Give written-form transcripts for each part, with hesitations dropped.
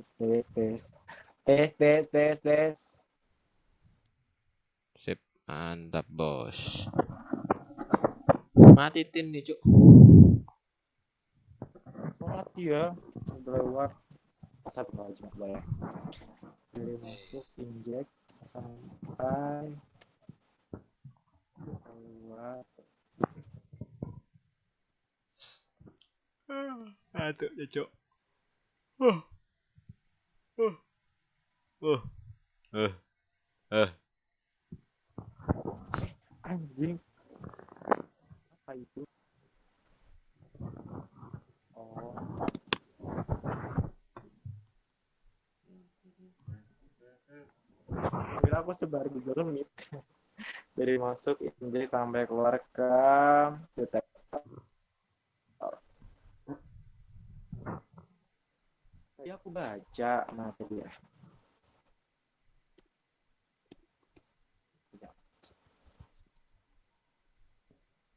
tes tes tes tes tes tes. Sip, mantap bos. Mati tin nih cuk. Sholat ya udah lewat satu aja boleh dari masuk injek sampai keluar. Aduh ya cuk. Uh, uh, uh, uh, uh. Anjing apa itu? Oh, kira aku sebar Google Meet dari masuk injek sampai keluar ke detektor. Tadi aku baca materi ya.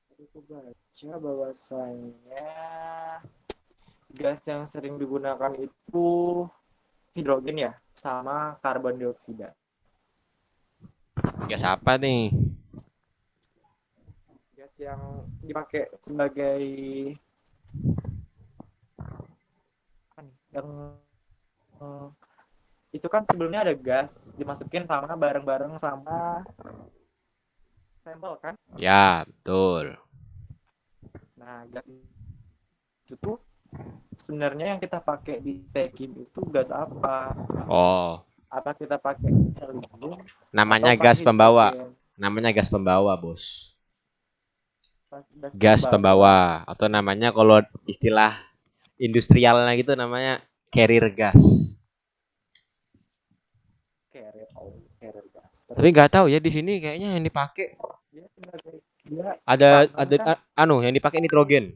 Tadi aku baca bahwasanya gas yang sering digunakan itu hidrogen ya sama karbon dioksida. Gas apa nih? Gas yang dipakai sebagai apa nih? Yang itu kan sebelumnya ada gas dimasukin sama bareng-bareng sama sampel kan. Ya, betul. Nah, gas itu tuh sebenarnya yang kita pakai di tekim itu gas apa? Oh, Apa kita pakai helium atau namanya pakai gas pembawa. hidrogen? Namanya gas pembawa, bos. Gas Gas pembawa. pembawa atau namanya kalau istilah industrialnya gitu namanya carrier gas. Carrier, oh, carrier gas. Tapi Terus nggak tahu ya di sini kayaknya yang dipakai dia sebagai dia ada tanam kan yang dipakai nitrogen.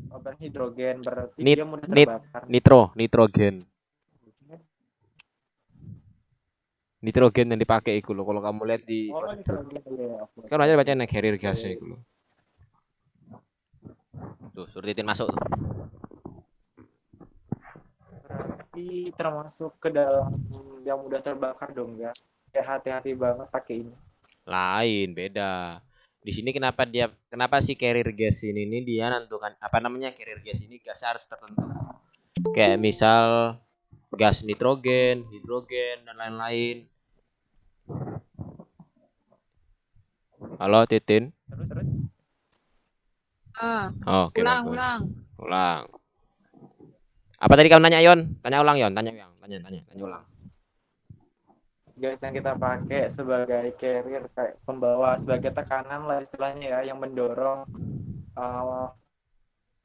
obat hidrogen berarti Nit dia mudah nit terbakar. nitrogen. Nitrogen yang dipakai itu loh. Kalau kamu lihat di Oh, prosedur. nitrogen ya, oke Kan oke aja oke. bacanya carrier Oke. gasnya itu loh. Tuh, suruh titin masuk tuh. Berarti termasuk ke dalam yang mudah terbakar dong ya. Ya hati-hati banget pakai ini. Lain, beda. Di sini kenapa si carrier gas ini dia nentukan apa namanya carrier gas ini gas harus tertentu. Kayak misal gas nitrogen, hidrogen dan lain-lain. Halo Titin. Terus terus. Ah, Oh, oke ulang, bagus. ulang. Ulang. Apa tadi kamu nanya Yon? Tanya ulang Yon, tanya ulang. Gas yang kita pakai sebagai carrier kayak pembawa sebagai tekanan lah istilahnya ya yang mendorong uh,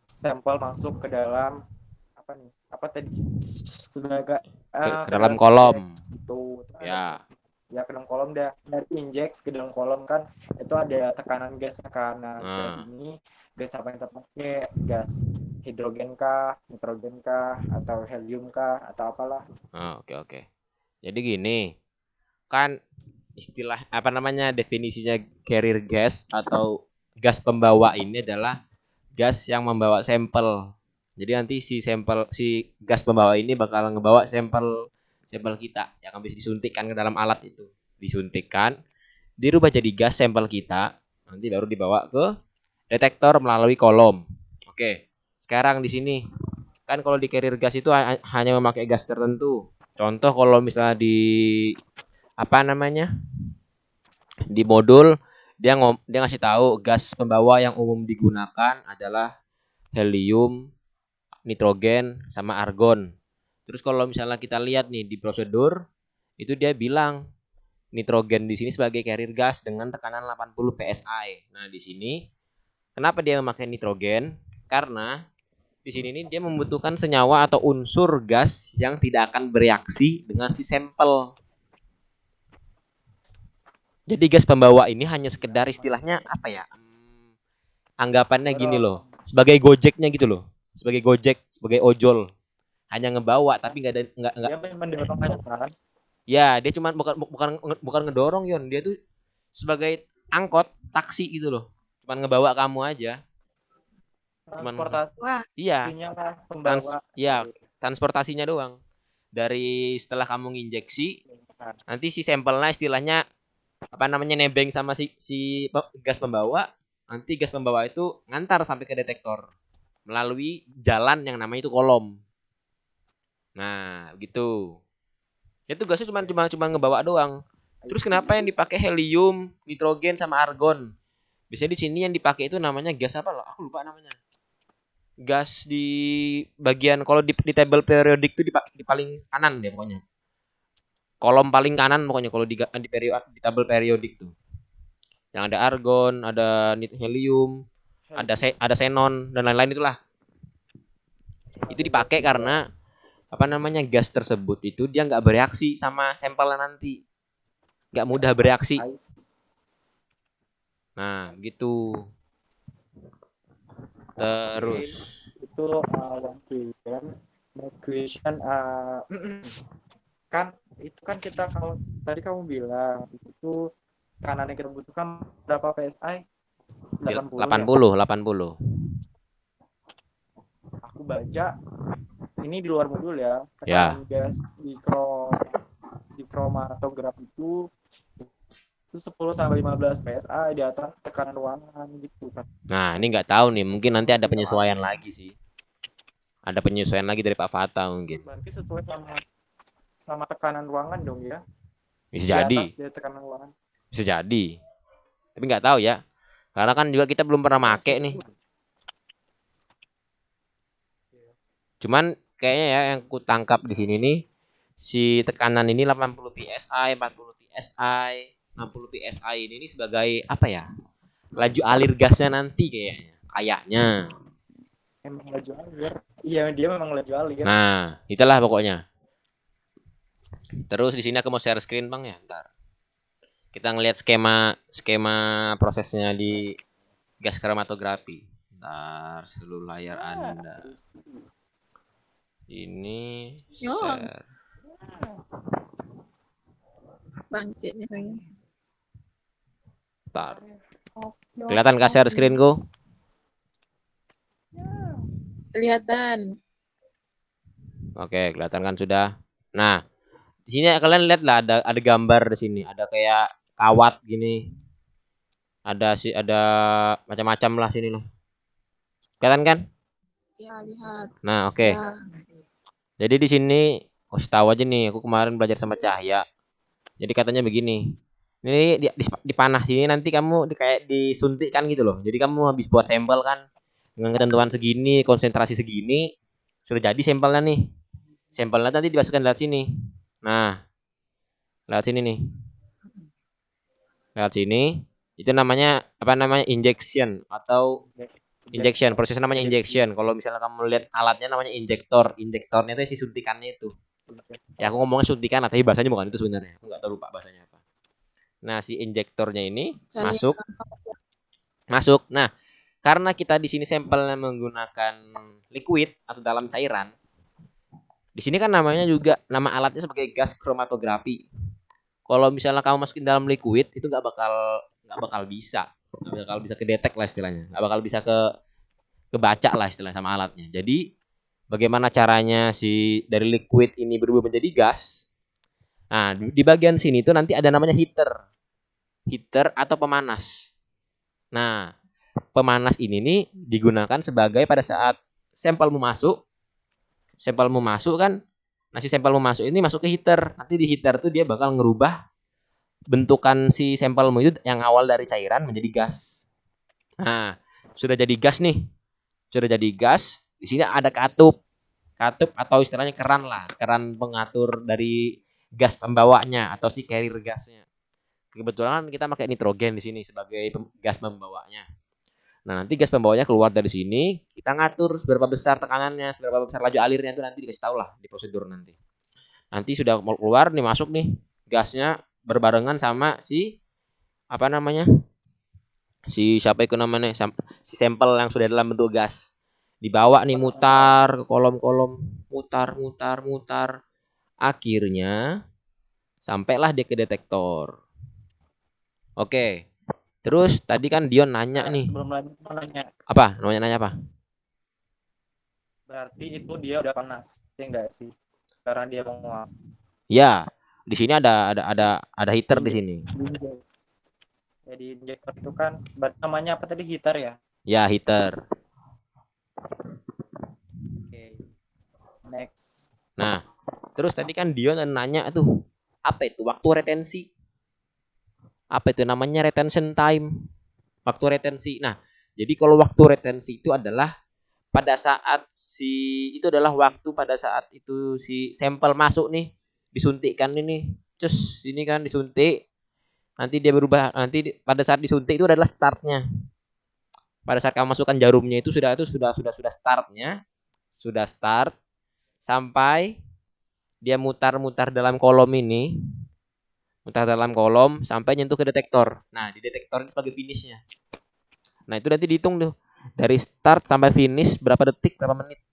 sampel masuk ke dalam apa nih? Apa tadi? Sebagai Ke ke dalam dalam kolom. injek gitu. Itu ada Ya. ya ke dalam kolom dah dari injek ke dalam kolom kan itu ada tekanan gas kan. Nah, gas Nah, ini gas apa yang kita pakai? Gas hidrogen kah, nitrogen kah, atau helium kah, atau apalah. oke oke. Jadi gini, kan istilah apa namanya definisinya carrier gas atau gas pembawa ini adalah gas yang membawa sampel. Jadi nanti si gas pembawa ini bakal ngebawa sampel sampel kita yang habis disuntikkan ke dalam alat itu. Disuntikkan, dirubah jadi gas sampel kita, nanti baru dibawa ke detektor melalui kolom. Oke. Sekarang di sini kan kalau di carrier gas itu hanya memakai gas tertentu. Contoh kalau misalnya di apa namanya? Di modul dia ngasih tahu gas pembawa yang umum digunakan adalah helium, nitrogen, sama argon. Terus kalau misalnya kita lihat nih di prosedur itu dia bilang nitrogen di sini sebagai carrier gas dengan tekanan 80 psi. Nah, di sini kenapa dia memakai nitrogen? Karena di sini nih dia membutuhkan senyawa atau unsur gas yang tidak akan bereaksi dengan si sampel. Jadi gas pembawa ini hanya sekedar istilahnya apa ya? Anggapannya gini loh, Dorong. sebagai gojeknya gitu loh, sebagai gojek, sebagai ojol, hanya ngebawa tapi nggak ada nggak Dia mendorong aja kan. ya dia cuma bukan ngedorong Yon, dia tuh sebagai angkot taksi gitu loh, cuma ngebawa kamu aja. Transportasinya Wah, Iya, lah pembawa. iya, transportasinya doang. Dari setelah kamu nginjeksi, nanti si sampelnya istilahnya apa namanya nebeng sama gas pembawa. Nanti gas pembawa itu ngantar sampai ke detektor melalui jalan yang namanya itu kolom. Nah, gitu. Ya tugasnya cuma ngebawa doang. Terus kenapa yang dipakai helium, nitrogen sama argon? Biasanya di sini yang dipakai itu namanya gas apa loh? Aku lupa namanya. Gas di bagian kalau di tabel periodik itu di paling kanan deh pokoknya. Kolom paling kanan pokoknya kalau di tabel periodik tuh. Yang ada argon, ada helium, ada xenon dan lain-lain itulah. Itu dipakai karena apa namanya gas tersebut itu dia nggak bereaksi sama sampelnya nanti, nggak mudah bereaksi. Nah gitu. Terus itu question kan itu kan kita kalau tadi kamu bilang itu kanan yang kita butuhkan berapa PSI? 80 ya? 80. Aku baca ini di luar modul ya, Ya. tekanan gas di kromatograf itu 10 sampai 15 PSI di atas tekanan ruangan gitu kan. Nah, ini nggak tahu nih, mungkin nanti ada penyesuaian lagi sih. Ada penyesuaian lagi dari Pak Fata mungkin. Berarti sesuai sama tekanan ruangan dong ya. Bisa Di jadi. atas dari tekanan ruangan. Bisa jadi. Tapi nggak tahu ya. Karena kan juga kita belum pernah make nih. Cuman kayaknya ya yang ku tangkap di sini nih si tekanan ini 80 PSI, 40 PSI, 60 PSI ini sebagai apa ya? Laju alir gasnya nanti kayaknya. Kayaknya. Emang laju alir. Iya, dia memang laju alir. Nah, itulah pokoknya. Terus di sini aku mau share screen Bang ya, ntar. Kita ngelihat skema prosesnya di gas kromatografi. Ntar seluruh layar Anda. Ini share. bangkit nih lagi. Ntar. Kelihatan kah share screenku? Kelihatan. Oke, kelihatan kan sudah. Nah, di sini kalian lihat lah ada gambar di sini, ada kayak kawat gini. Ada macam-macam lah sini lah. Kelihatan kan? Ya, lihat. Nah, oke. Ya. Jadi di sini tahu aja nih, aku kemarin belajar sama Cahya. Jadi katanya begini. Ini di panah sini nanti kamu kayak disuntikkan gitu loh. Jadi kamu habis buat sampel kan dengan ketentuan segini, konsentrasi segini, sudah jadi sampelnya nih. Sampelnya nanti dimasukkan lewat sini. Nah, lewat sini nih. Lewat sini. Itu namanya apa namanya injection atau injection. Prosesnya namanya injection. Kalau misalnya kamu lihat alatnya namanya injektor. Injektornya itu si suntikannya itu. Ya aku ngomongnya suntikan, tapi bahasanya bukan itu sebenarnya. Aku nggak tahu lupa bahasanya apa. Nah, si injektornya ini masuk. Nah, karena kita di sini sampelnya menggunakan liquid atau dalam cairan, di sini kan namanya juga nama alatnya sebagai gas kromatografi. Kalau misalnya kamu masukin dalam liquid itu nggak bakal bisa kedetek lah istilahnya, nggak bakal bisa kebaca lah istilahnya sama alatnya. Jadi bagaimana caranya si dari liquid ini berubah menjadi gas? Nah, di bagian sini tuh nanti ada namanya heater atau pemanas. Nah, pemanas ini nih digunakan sebagai pada saat sampelmu masuk kan, nah si sampelmu masuk ini masuk ke heater. Nanti di heater tuh dia bakal ngerubah bentukan si sampelmu itu yang awal dari cairan menjadi gas. Nah, sudah jadi gas nih. Di sini ada katup atau istilahnya keran lah, keran pengatur dari gas pembawanya atau si carrier gasnya. Kebetulan kita pakai nitrogen di sini sebagai gas pembawanya. Nah, nanti gas pembawanya keluar dari sini, kita ngatur seberapa besar tekanannya, seberapa besar laju alirnya itu nanti dikasih tahu lah di prosedur nanti. Nanti sudah mau keluar nih masuk nih gasnya berbarengan sama si apa namanya? Si siapa itu namanya? Si sampel yang sudah dalam bentuk gas. Dibawa nih mutar ke kolom-kolom, mutar. Akhirnya sampailah dia ke detektor. Oke. Terus tadi kan Dion nanya nih. Sebelum nanya. Apa? Nanya apa? Berarti itu dia udah panas, ya enggak sih? Karena dia menguap. Ya, di sini ada heater di sini. Jadi injektor itu kan namanya apa tadi, heater ya? Ya, heater. Oke. Next. Nah, terus tadi kan Dion nanya tuh, apa itu waktu retensi? Apa itu namanya retention time? Waktu retensi. Nah, jadi kalau waktu retensi itu adalah pada saat itu adalah waktu pada saat itu si sampel masuk nih, disuntikkan ini. Cus, ini kan disuntik. Nanti dia berubah, nanti pada saat disuntik itu adalah startnya. Pada saat kamu masukkan jarumnya itu sudah startnya, sudah start sampai dia mutar-mutar dalam kolom ini, mutar dalam kolom sampai nyentuh ke detektor. Nah, di detektor ini sebagai finishnya. Nah, itu nanti dihitung tuh dari start sampai finish berapa detik, berapa menit.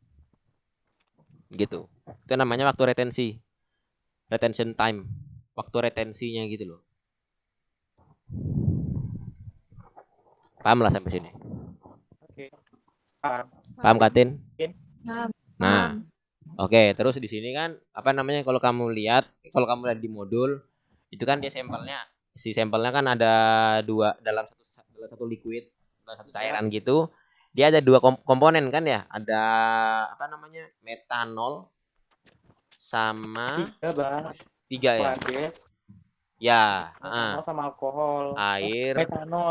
Gitu. Itu namanya waktu retensi. Retention time. Waktu retensinya gitu loh. Paham lah sampai sini. Oke. Paham. Paham Katin? Paham. Nah, oke, terus di sini kan apa namanya kalau kamu lihat di modul itu kan dia sampelnya kan ada dua dalam satu liquid, dalam satu cairan gitu. Dia ada dua komponen kan ya, ada apa namanya metanol sama tiga ya. Gas. Ya, Metanol sama alkohol. air,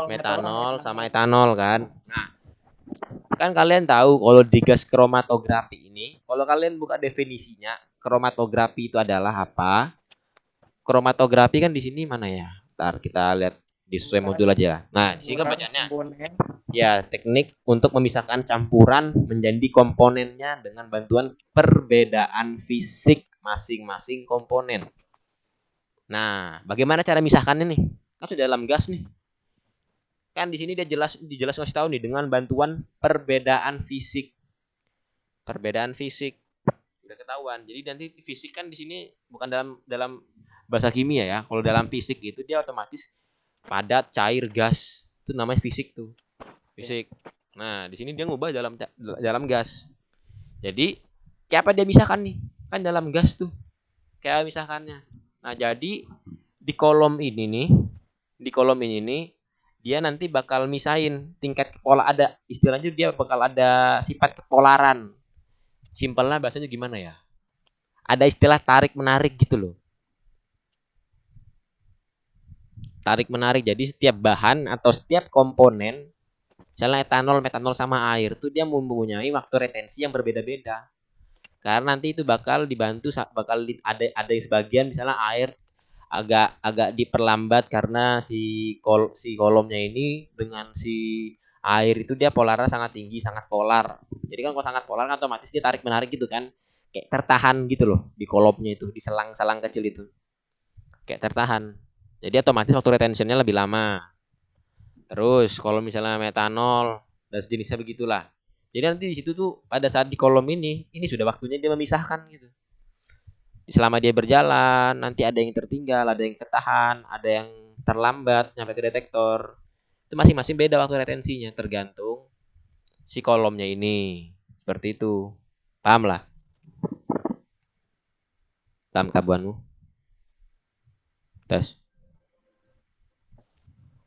Metanol sama etanol kan. Nah, kan kalian tahu kalau di gas kromatografi ini, kalau kalian buka definisinya, kromatografi itu adalah apa? Kromatografi kan di sini mana ya? Ntar kita lihat di sesuai modul aja. Nah, di sini kan bacanya ya teknik untuk memisahkan campuran menjadi komponennya dengan bantuan perbedaan fisik masing-masing komponen. Nah, bagaimana cara misahkannya nih? Kan sudah dalam gas nih. Kan di sini dia jelas ngasih tahu nih dengan bantuan perbedaan fisik. Perbedaan fisik udah ketahuan. Jadi nanti fisik kan di sini bukan dalam bahasa kimia ya. Kalau dalam fisik itu dia otomatis padat, cair, gas. Itu namanya fisik tuh. Fisik. Nah, di sini dia ngubah dalam gas. Jadi kayak apa dia misahkan nih? Kan dalam gas tuh. Kayak misahkannya. Nah, jadi di kolom ini nih, dia nanti bakal misahin tingkat ada istilahnya dia bakal ada sifat kepolaran. Simpelnya bahasanya gimana ya? Ada istilah tarik menarik gitu loh. Tarik menarik. Jadi setiap bahan atau setiap komponen, misalnya etanol, metanol sama air, itu dia mempunyai waktu retensi yang berbeda-beda. Karena nanti itu bakal dibantu ada yang sebagian misalnya air agak diperlambat karena si kolomnya ini dengan si air itu dia polarnya sangat tinggi, sangat polar. Jadi kan kalau sangat polar kan otomatis dia tarik menarik gitu kan. Kayak tertahan gitu loh di kolomnya itu, di selang-selang kecil itu. Kayak tertahan. Jadi otomatis waktu retentionnya lebih lama. Terus kalau misalnya metanol dan sejenisnya begitulah. Jadi nanti di situ tuh pada saat di kolom ini sudah waktunya dia memisahkan gitu. Selama dia berjalan, nanti ada yang tertinggal, ada yang ketahan, ada yang terlambat nyampe ke detektor. Itu masing-masing beda waktu retensinya, tergantung si kolomnya ini. Seperti itu. Paham lah? Paham kabuanmu? Tes.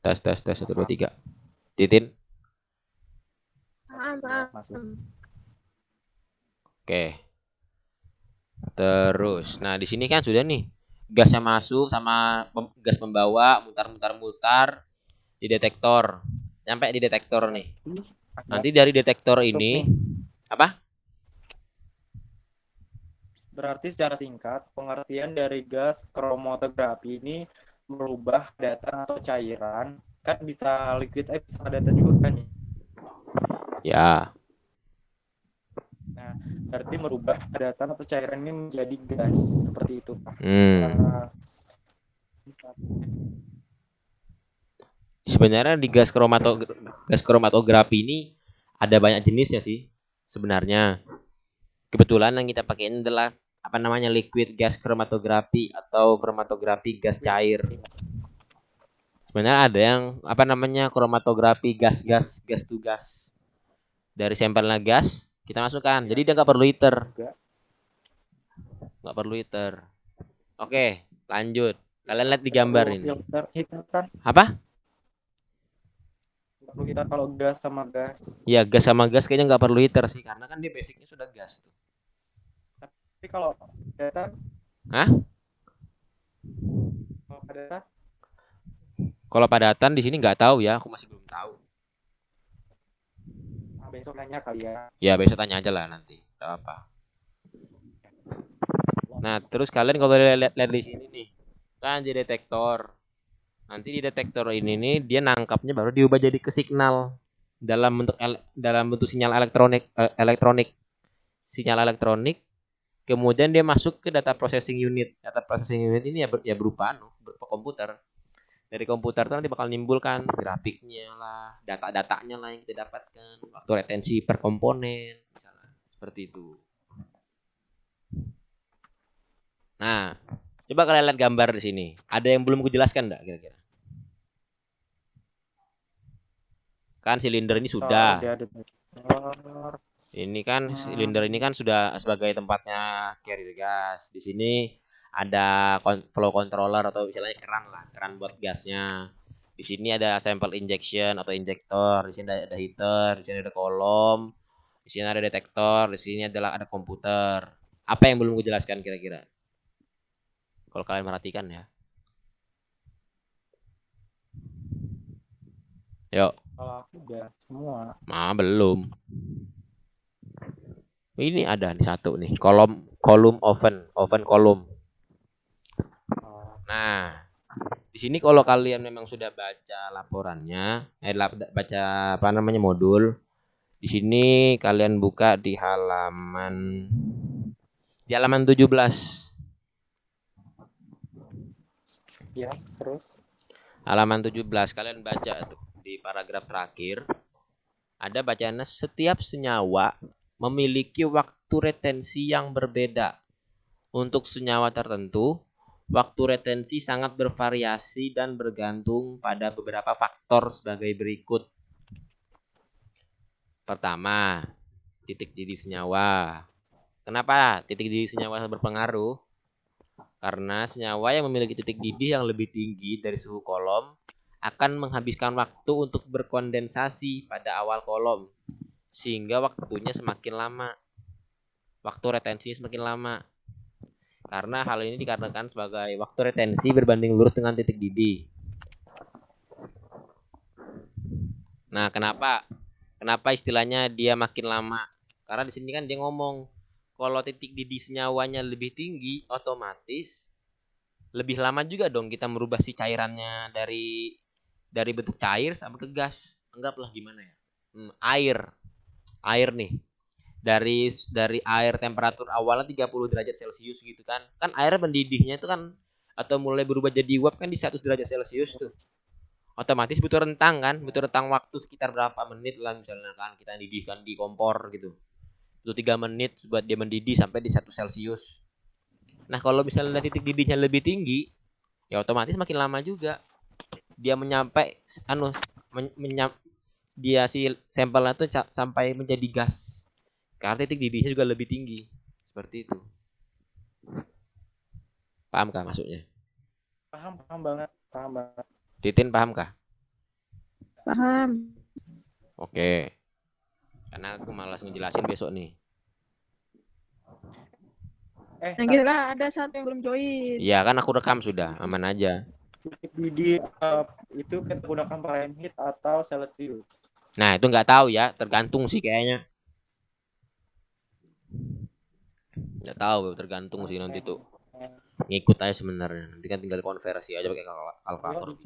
Tes 1 2 3. Titin. Paham. Oke. Terus, nah di sini kan sudah nih gasnya masuk sama gas pembawa mutar di detektor, sampai di detektor nih. Nanti dari detektor ini apa? Berarti secara singkat pengertian dari gas kromatografi ini merubah data atau cairan, kan bisa liquid bisa data juga kan ya. Nah, berarti merubah padatan atau cairan ini menjadi gas seperti itu, Pak. Sebenarnya di gas kromatografi ini ada banyak jenisnya sih sebenarnya. Kebetulan yang kita pakai ini adalah apa namanya liquid gas kromatografi atau kromatografi gas cair. Sebenarnya ada yang apa namanya kromatografi gas to gas. Dari sampelnya gas Kita masukkan. Jadi dia nggak perlu heater. Enggak. Nggak perlu heater. Oke, lanjut. Kalian lihat di gambar ini. Filter heater kan Apa? nggak perlu heater kalau gas sama gas. Ya gas sama gas kayaknya nggak perlu heater sih, karena kan dia basicnya sudah gas tuh. Tapi kalau data, Hah? kalau data Kalau padatan di sini nggak tahu ya, aku masih belum tahu. besok nanya kali ya. Ya besok tanya aja lah nanti. Gak apa. Nah terus kalian kalau lihat di sini nih, kan di detektor. Nanti di detektor ini nih dia nangkapnya baru diubah jadi ke signal dalam bentuk sinyal elektronik. Sinyal elektronik. Kemudian dia masuk ke data processing unit. Data processing unit ini ya berupa komputer. Dari komputer itu nanti bakal nimbulkan grafiknya lah, data-datanya lah yang kita dapatkan, waktu retensi per komponen, misalnya seperti itu. Nah, coba kalian lihat gambar di sini. Ada yang belum kujelaskan enggak kira-kira? Kan silinder ini sudah. Ini kan silinder ini kan sudah sebagai tempatnya carrier gas. Di sini ada flow controller atau misalnya keran buat gasnya. Di sini ada sample injection atau injektor. Di sini ada heater, di sini ada kolom, di sini ada detektor, di sini ada komputer. Apa yang belum kujelaskan kira-kira? Kalau kalian perhatikan ya. Yuk. Kalau aku udah semua. Belum. Ini ada nih satu nih, kolom oven kolom. Nah, di sini kalau kalian memang sudah baca laporannya, baca apa namanya modul, di sini kalian buka di halaman 17. Yes, terus. Halaman 17 kalian baca tuh di paragraf terakhir. Ada bacaannya setiap senyawa memiliki waktu retensi yang berbeda. Untuk senyawa tertentu, waktu retensi sangat bervariasi dan bergantung pada beberapa faktor sebagai berikut. Pertama, titik didih senyawa. Kenapa titik didih senyawa berpengaruh? Karena senyawa yang memiliki titik didih yang lebih tinggi dari suhu kolom akan menghabiskan waktu untuk berkondensasi pada awal kolom, sehingga waktunya semakin lama. Waktu retensinya semakin lama. Karena hal ini dikarenakan sebagai waktu retensi berbanding lurus dengan titik didih. Nah, kenapa istilahnya dia makin lama? Karena di sini kan dia ngomong kalau titik didih senyawanya lebih tinggi, otomatis lebih lama juga dong kita merubah si cairannya dari bentuk cair sampai ke gas. Anggaplah gimana ya? Air nih. Dari air temperatur awalnya 30 derajat Celcius gitu kan. Kan air mendidihnya itu kan atau mulai berubah jadi uap kan di 100 derajat Celcius tuh. Otomatis butuh rentang waktu sekitar berapa menit lah misalnya kan kita didihkan di kompor gitu. Butuh 3 menit buat dia mendidih sampai di 1 Celcius. Nah, kalau misalnya titik didihnya lebih tinggi, ya otomatis makin lama juga. Dia dia si sampelnya tuh sampai menjadi gas. Karena titik didihnya juga lebih tinggi. Seperti itu. Paham kah maksudnya? Paham banget. Titin paham kah? Paham. Oke. Karena aku malas ngejelasin besok nih. Yang kira ada satu yang belum join. Iya kan aku rekam sudah, aman aja. Titik didih itu kita gunakan Fahrenheit atau Celsius. Nah itu nggak tahu ya, tergantung sih kayaknya. Nggak tahu, tergantung sih nanti tuh. Ngikut aja sebenarnya. Nanti kan tinggal konversi aja pakai kalkulator.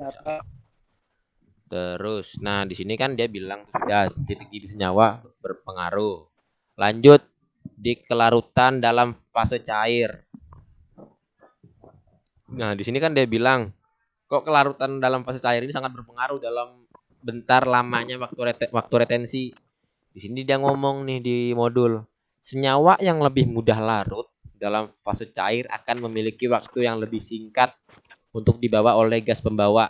Terus, nah di sini kan dia bilang sudah titik didih senyawa berpengaruh. Lanjut di kelarutan dalam fase cair. Nah di sini kan dia bilang kok kelarutan dalam fase cair ini sangat berpengaruh dalam bentar lamanya waktu retensi. Di sini dia ngomong nih di modul, senyawa yang lebih mudah larut dalam fase cair akan memiliki waktu yang lebih singkat untuk dibawa oleh gas pembawa.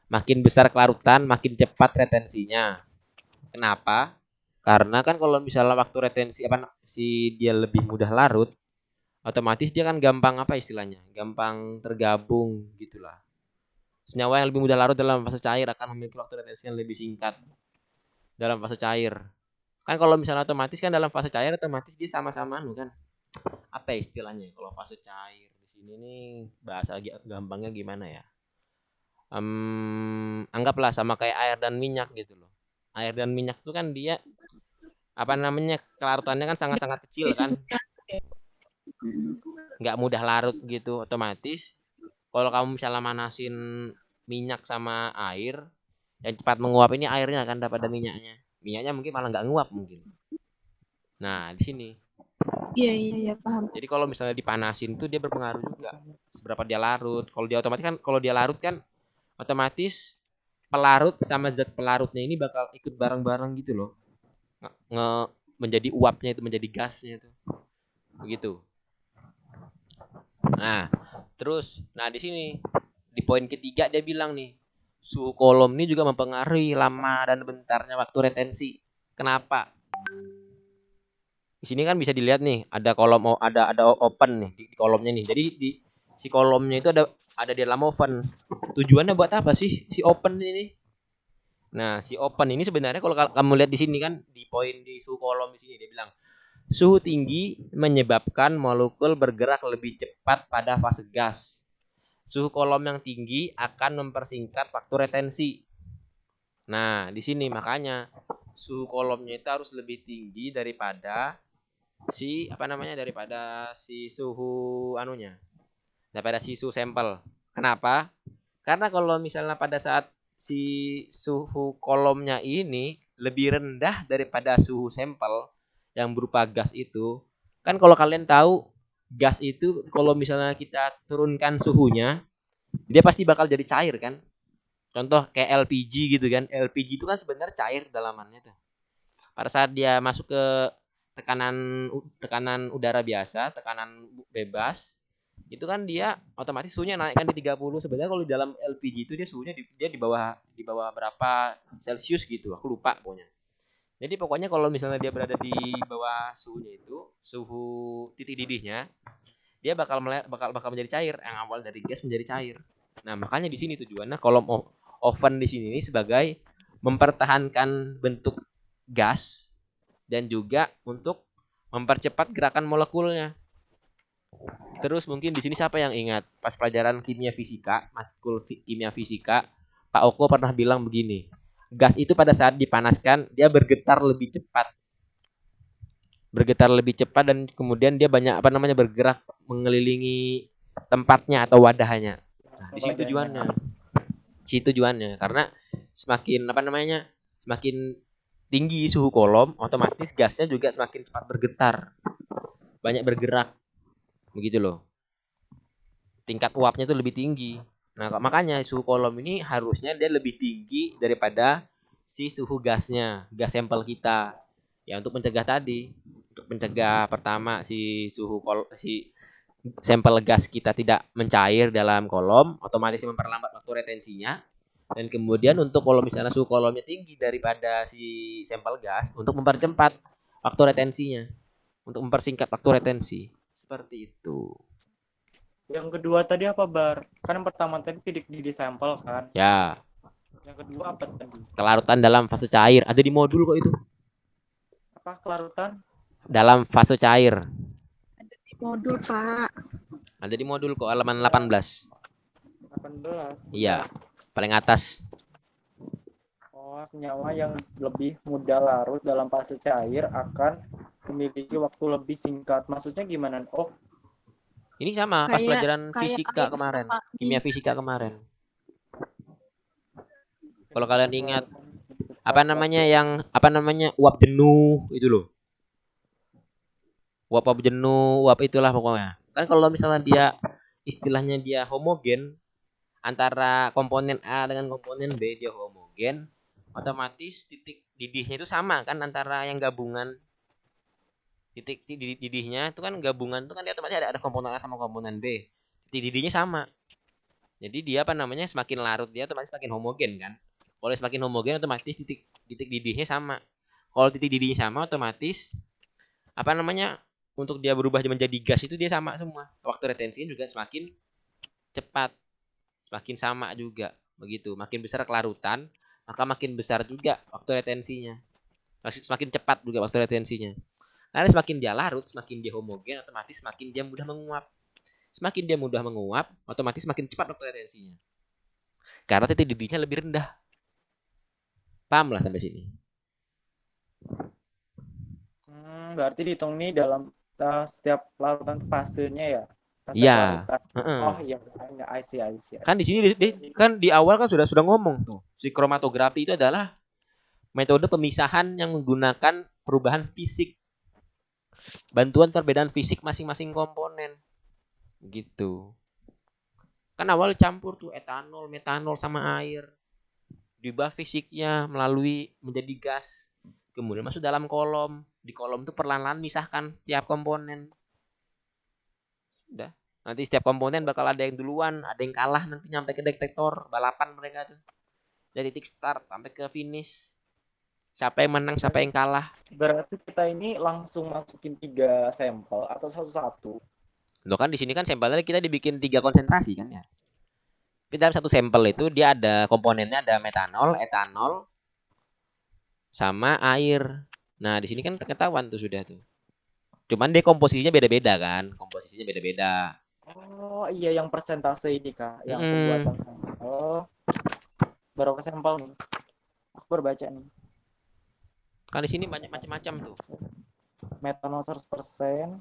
Makin besar kelarutan, makin cepat retensinya. Kenapa? Karena kan kalau misalnya waktu retensi si dia lebih mudah larut, otomatis dia kan gampang apa istilahnya? Gampang tergabung gitulah. Senyawa yang lebih mudah larut dalam fase cair akan memiliki waktu retensi yang lebih singkat dalam fase cair. Kan kalau misalnya otomatis kan dalam fase cair otomatis dia sama-sama kan. Apa istilahnya kalau fase cair di sini nih bahasa gampangnya gimana ya? Anggaplah sama kayak air dan minyak gitu loh. Air dan minyak itu kan dia apa namanya kelarutannya kan sangat-sangat kecil kan, nggak mudah larut gitu. Otomatis kalau kamu misalnya manasin minyak sama air, yang cepat menguap ini airnya kan daripada minyaknya mungkin malah nggak nguap mungkin. Nah di sini Iya, paham. jadi kalau misalnya dipanasin tuh dia berpengaruh juga seberapa dia larut. Kalau dia otomatis kan kalau dia larut kan otomatis pelarut sama zat pelarutnya ini bakal ikut bareng-bareng gitu loh, menjadi uapnya itu menjadi gasnya itu begitu. Nah terus di sini di poin ketiga dia bilang nih suhu kolom ini juga mempengaruhi lama dan bentarnya waktu retensi. Kenapa? Di sini kan bisa dilihat nih ada kolom ada open nih di kolomnya nih. Jadi di si kolomnya itu ada di dalam oven. Tujuannya buat apa sih si open ini? Nah, si open ini sebenarnya kalau kamu lihat di sini kan di poin di suhu kolom di sini dia bilang suhu tinggi menyebabkan molekul bergerak lebih cepat pada fase gas. Suhu kolom yang tinggi akan mempersingkat waktu retensi. Nah, di sini makanya suhu kolomnya itu harus lebih tinggi daripada daripada si suhu daripada si suhu sampel. Kenapa? Karena kalau misalnya pada saat si suhu kolomnya ini lebih rendah daripada suhu sampel yang berupa gas itu, kan kalau kalian tahu gas itu kalau misalnya kita turunkan suhunya, dia pasti bakal jadi cair kan? Contoh kayak LPG gitu kan. LPG itu kan sebenarnya cair dalamannya tuh. Pada saat dia masuk ke tekanan udara biasa, tekanan bebas, itu kan dia otomatis suhunya naik kan di 30. Sebenarnya kalau di dalam LPG itu dia suhunya dia di bawah berapa Celcius gitu. Aku lupa pokoknya. Jadi pokoknya kalau misalnya dia berada di bawah suhunya itu, suhu titik didihnya, dia bakal menjadi cair, yang awal dari gas menjadi cair. Nah, makanya di sini tujuannya kolom oven di sini sebagai mempertahankan bentuk gas dan juga untuk mempercepat gerakan molekulnya. Terus mungkin di sini siapa yang ingat pas pelajaran kimia fisika, matkul kimia fisika, Pak Oko pernah bilang begini, gas itu pada saat dipanaskan dia bergetar lebih cepat dan kemudian dia banyak bergerak mengelilingi tempatnya atau wadahnya. Nah, di sini tujuannya karena semakin tinggi suhu kolom, otomatis gasnya juga semakin cepat bergetar, banyak bergerak, begitu loh. Tingkat uapnya itu lebih tinggi. Nah, makanya suhu kolom ini harusnya dia lebih tinggi daripada si suhu gas sampel kita. Ya untuk mencegah pertama si sampel gas kita tidak mencair dalam kolom, otomatis memperlambat waktu retensinya. Dan kemudian untuk kalau misalnya suhu kolomnya tinggi daripada si sampel gas, untuk mempercepat waktu retensinya, untuk mempersingkat waktu retensi. Seperti itu. Yang kedua tadi apa, Bar? Kan yang pertama tadi titik didih sampel kan. Ya. Yang kedua apa tadi? Kelarutan dalam fase cair. Ada di modul kok itu. Apa kelarutan? Dalam fase cair. Ada di modul, Pak. Ada di modul kok halaman 18. 18. Iya. Paling atas. Oh, senyawa yang lebih mudah larut dalam fase cair akan memiliki waktu lebih singkat. Maksudnya gimana? Oh, ini sama pas pelajaran fisika kemarin, kimia fisika kemarin. Kalau kalian ingat uap jenuh itu loh. Uap jenuh, uap itulah pokoknya. Kan kalau misalnya dia istilahnya dia homogen antara komponen A dengan komponen B, dia homogen, otomatis titik didihnya itu sama kan antara yang gabungan. Titik didihnya itu kan gabungan itu kan dia otomatis ada komponen A sama komponen B. Titik didihnya sama. Jadi dia semakin larut dia otomatis semakin homogen kan. Kalau semakin homogen otomatis titik didihnya sama. Kalau titik didihnya sama, otomatis apa namanya, untuk dia berubah menjadi gas itu dia sama semua. Waktu retensinya juga semakin cepat, semakin sama juga begitu. Makin besar kelarutan, maka makin besar juga waktu retensinya. Semakin cepat juga waktu retensinya. Karena semakin dia larut, semakin dia homogen, otomatis semakin dia mudah menguap. Semakin dia mudah menguap, otomatis semakin cepat waktu retensinya. Karena titik didihnya lebih rendah. Paham lah sampai sini. Berarti dihitung nih dalam setiap larutan tuh fasenya ya. Fase Iya. larutan. Heeh. Oh iya, I see. Kan di sini kan di awal kan sudah ngomong tuh. Si kromatografi itu adalah metode pemisahan yang menggunakan perubahan fisik. Bantuan perbedaan fisik masing-masing komponen. Gitu. Kan awal campur tuh etanol, metanol sama air. Diubah fisiknya melalui menjadi gas. Kemudian masuk dalam kolom. Di kolom itu perlahan-lahan misahkan tiap komponen. Udah. Nanti setiap komponen bakal ada yang duluan, ada yang kalah nanti nyampe ke detektor, balapan mereka tuh. Dari titik start sampai ke finish. Siapa yang menang, siapa yang kalah. Berarti kita ini langsung masukin 3 sampel atau satu-satu? Loh kan di sini kan sampelnya kita dibikin 3 konsentrasi kan ya. Tapi dalam satu sampel itu dia ada komponennya, ada metanol, etanol, sama air. Nah di sini kan ketahuan tuh sudah tuh. Cuman dia komposisinya beda-beda kan, komposisinya beda-beda. Oh iya, yang persentase ini Kak, yang pembuatan sampel. Oh, berapa sampel nih? Aku baru baca nih. Kan di sini banyak macam-macam tuh. Metanol 100%,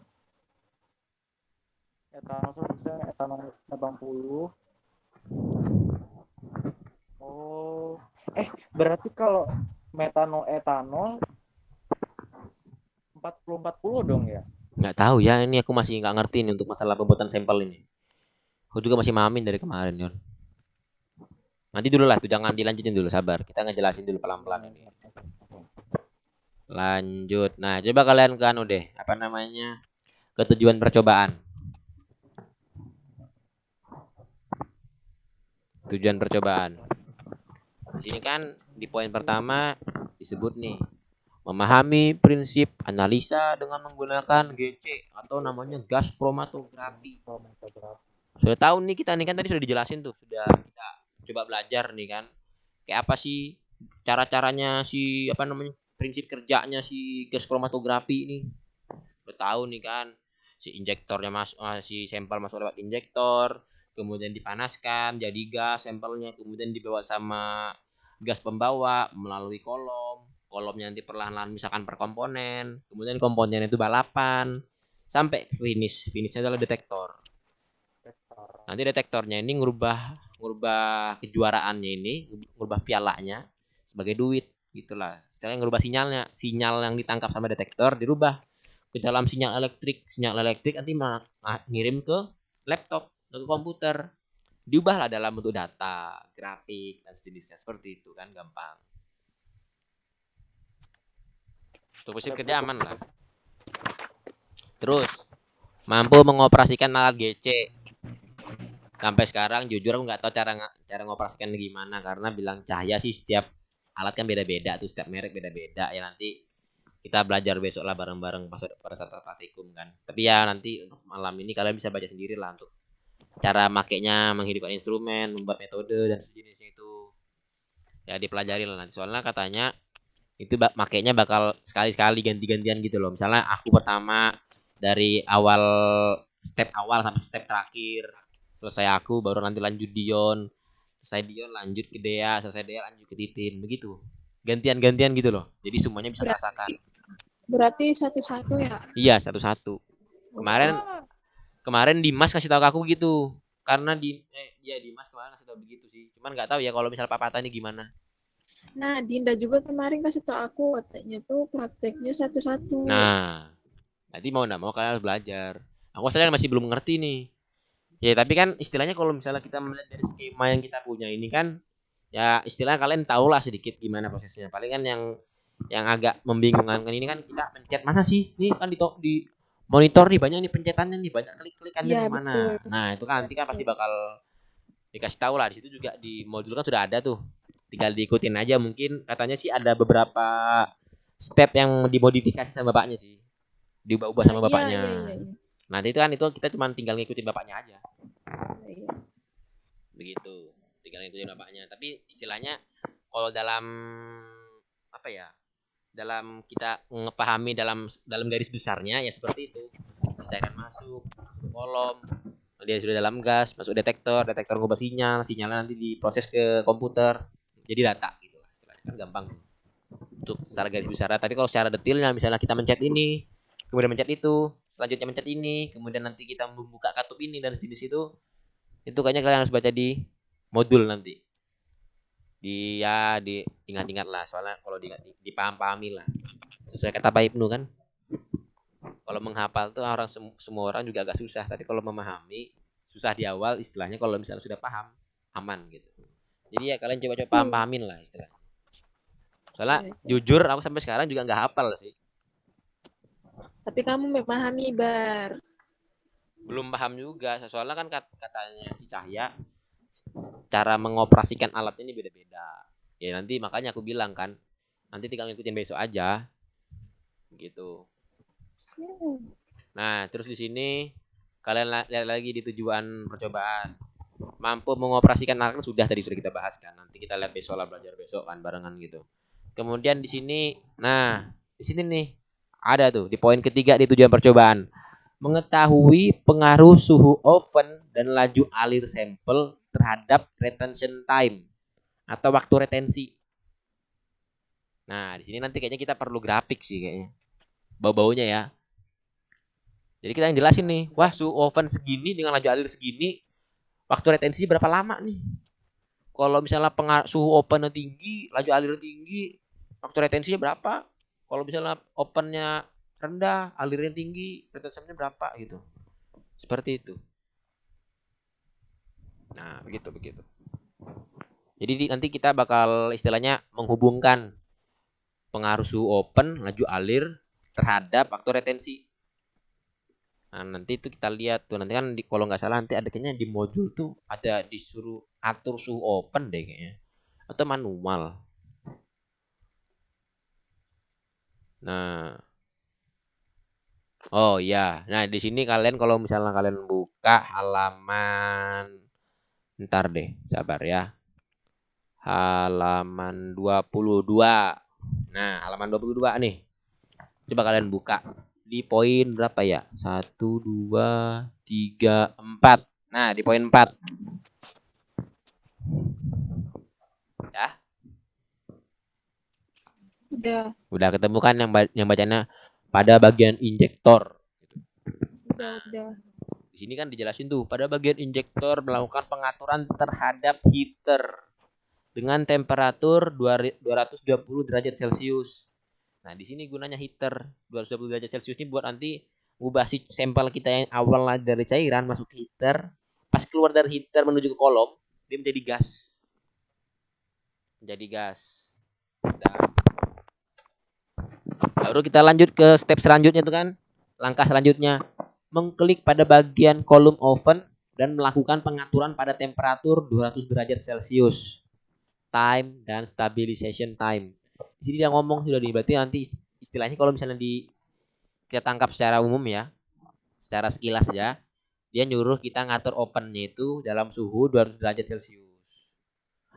etanol 100%, etanol 80. Oh, berarti kalau metanol etanol 40-40 dong ya? Nggak tahu ya, ini aku masih nggak ngerti nih untuk masalah pembuatan sampel ini. Aku juga masih mamin dari kemarin Yon. Nanti dulu lah tuh, jangan dilanjutin dulu, sabar. Kita ngejelasin dulu pelan-pelan ini. Lanjut. Nah, coba kalian kan udah apa namanya? Ketujuan percobaan. Tujuan percobaan. Di sini kan di poin pertama disebut nih memahami prinsip analisa dengan menggunakan GC atau namanya gas kromatografi. Sudah tahu nih kita nih kan tadi sudah dijelasin tuh, sudah kita coba belajar nih kan. Kayak apa sih cara-caranya si apa namanya? Prinsip kerjanya si gas kromatografi ini. Udah tahu nih kan. Si injektornya si sampel masuk lewat injektor, kemudian dipanaskan jadi gas sampelnya, kemudian dibawa sama gas pembawa melalui kolomnya nanti perlahan-lahan misalkan per komponen, kemudian komponen itu balapan sampai finishnya adalah detektor. Nanti detektornya ini ngubah kejuaraannya ini, ngubah pialanya sebagai duit gitulah. Istilahnya ngubah sinyal yang ditangkap sama detektor dirubah ke dalam sinyal elektrik nanti ngirim ke laptop, ke komputer, diubahlah dalam bentuk data, grafik dan sejenisnya, seperti itu kan, gampang. Untuk mesin kerja aman lah. Terus mampu mengoperasikan alat GC. Sampai sekarang jujur aku nggak tahu cara mengoperasikan gimana, karena bilang cahaya sih setiap alat kan beda-beda tuh, setiap merek beda-beda ya. Nanti kita belajar besok lah bareng-bareng pada saat praktikum kan. Tapi ya nanti untuk malam ini kalian bisa baca sendiri lah untuk cara makainya, menghidupkan instrumen, membuat metode dan sejenisnya itu. Ya dipelajari lah nanti, soalnya katanya itu makainya bakal sekali-sekali ganti-gantian gitu loh. Misalnya aku pertama dari awal step awal sampai step terakhir. Selesai aku baru nanti lanjut Dion. Selesai Dion lanjut ke Dea, selesai Dea lanjut ke Titin, begitu. Gantian-gantian gitu loh. Jadi semuanya bisa merasakan. Berarti satu-satu ya? Iya, satu-satu. Kemarin Dimas kasih tahu ke aku gitu. Karena Dimas kemarin kasih tahu begitu sih. Cuman nggak tahu ya kalau misal Pak Pata ini gimana. Nah, Dinda juga kemarin kasih tau aku katanya tuh prakteknya satu-satu. Nah, nanti mau nggak mau kalian harus belajar. Aku sekarang masih belum ngerti nih. Ya tapi kan istilahnya kalau misalnya kita melihat dari skema yang kita punya ini kan, ya istilahnya kalian tahulah sedikit gimana prosesnya. Paling kan yang agak membingungkan ini kan kita pencet mana sih? Nih kan di monitor nih banyak nih pencetannya nih, banyak klik-klikannya Ya, di mana. betul. Nah, itu kan nanti kan pasti bakal dikasih tahu lah. Di situ juga di modul kan sudah ada tuh. Tinggal diikutin aja, mungkin katanya sih ada beberapa step yang dimodifikasi sama bapaknya sih. Diubah-ubah sama Iya, bapaknya. iya. Nanti itu kita cuma tinggal ngikutin bapaknya aja. Iya. Begitu. Tinggal ngikutin bapaknya. Tapi istilahnya kalau dalam apa ya? Dalam kita ngepahami dalam garis besarnya ya seperti itu. Cairan masuk ke kolom, dia sudah dalam gas, masuk detektor ngubah sinyalnya nanti diproses ke komputer jadi data gitu lah istilahnya, kan gampang untuk secara garis besar. Tapi kalau secara detailnya misalnya kita mencet ini, kemudian mencet itu, selanjutnya mencet ini, kemudian nanti kita membuka katup ini dan jenis itu kayaknya kalian harus baca di modul nanti. Diingat-ingat lah, soalnya kalau dipaham-pahami lah sesuai kata Pak Ibnu kan. Kalau menghafal tuh semua orang juga agak susah, tapi kalau memahami susah di awal istilahnya. Kalau misalnya sudah paham aman gitu. Jadi ya kalian coba paham-pahamin lah istilahnya. Soalnya jujur aku sampai sekarang juga nggak hafal sih. Tapi kamu memahami, Bar. Belum paham juga, soalnya kan katanya di Cahya cara mengoperasikan alat ini beda-beda. Ya nanti makanya aku bilang kan, nanti tinggal ngikutin besok aja. Gitu. Nah, terus di sini kalian lihat lagi di tujuan percobaan. Mampu mengoperasikan alat sudah kita bahas kan. Nanti kita lihat besok lah, belajar besok kan barengan gitu. Kemudian di sini, di sini nih ada tuh di poin ketiga di tujuan percobaan. Mengetahui pengaruh suhu oven dan laju alir sampel terhadap retention time atau waktu retensi. Nah, di sini nanti kayaknya kita perlu grafik sih kayaknya. Bau-baunya ya. Jadi kita yang jelasin nih, wah suhu oven segini dengan laju alir segini, waktu retensi berapa lama nih? Kalau misalnya suhu ovennya tinggi, laju alirnya tinggi, waktu retensinya berapa? Kalau misalnya ovennya rendah, alirnya tinggi, retensinya berapa gitu. Seperti itu. Nah, begitu. Jadi nanti kita bakal istilahnya menghubungkan pengaruh suhu oven, laju alir terhadap waktu retensi. Nah, nanti itu kita lihat tuh, nanti kan kalau nggak salah nanti ada kayaknya di modul tuh ada disuruh atur suhu oven deh kayaknya, atau manual. Nah, oh iya, nah di sini kalian kalau misalnya kalian buka halaman, ntar deh, sabar ya, halaman 22. Nah, halaman 22 nih, coba kalian buka di poin berapa ya? 1, 2, 3, 4. Nah, di poin 4. Ya? Udah ketemu kan yang bacanya pada bagian injektor. Udah. Di sini kan dijelasin tuh, pada bagian injektor melakukan pengaturan terhadap heater dengan temperatur 220 derajat Celcius. Nah, di sini gunanya heater 220 derajat Celcius ini buat nanti ubah si sampel kita yang awal dari cairan masuk ke heater, pas keluar dari heater menuju ke kolom, dia menjadi gas. Udah. Baru kita lanjut ke step selanjutnya tuh kan. Langkah selanjutnya, mengklik pada bagian kolom oven dan melakukan pengaturan pada temperatur 200 derajat Celcius. Time dan stabilization time. Di sini dia ngomong sudah nih, berarti nanti istilahnya kalau misalnya kita tangkap secara umum ya, secara sekilas saja, dia nyuruh kita ngatur ovennya itu dalam suhu 200 derajat Celcius.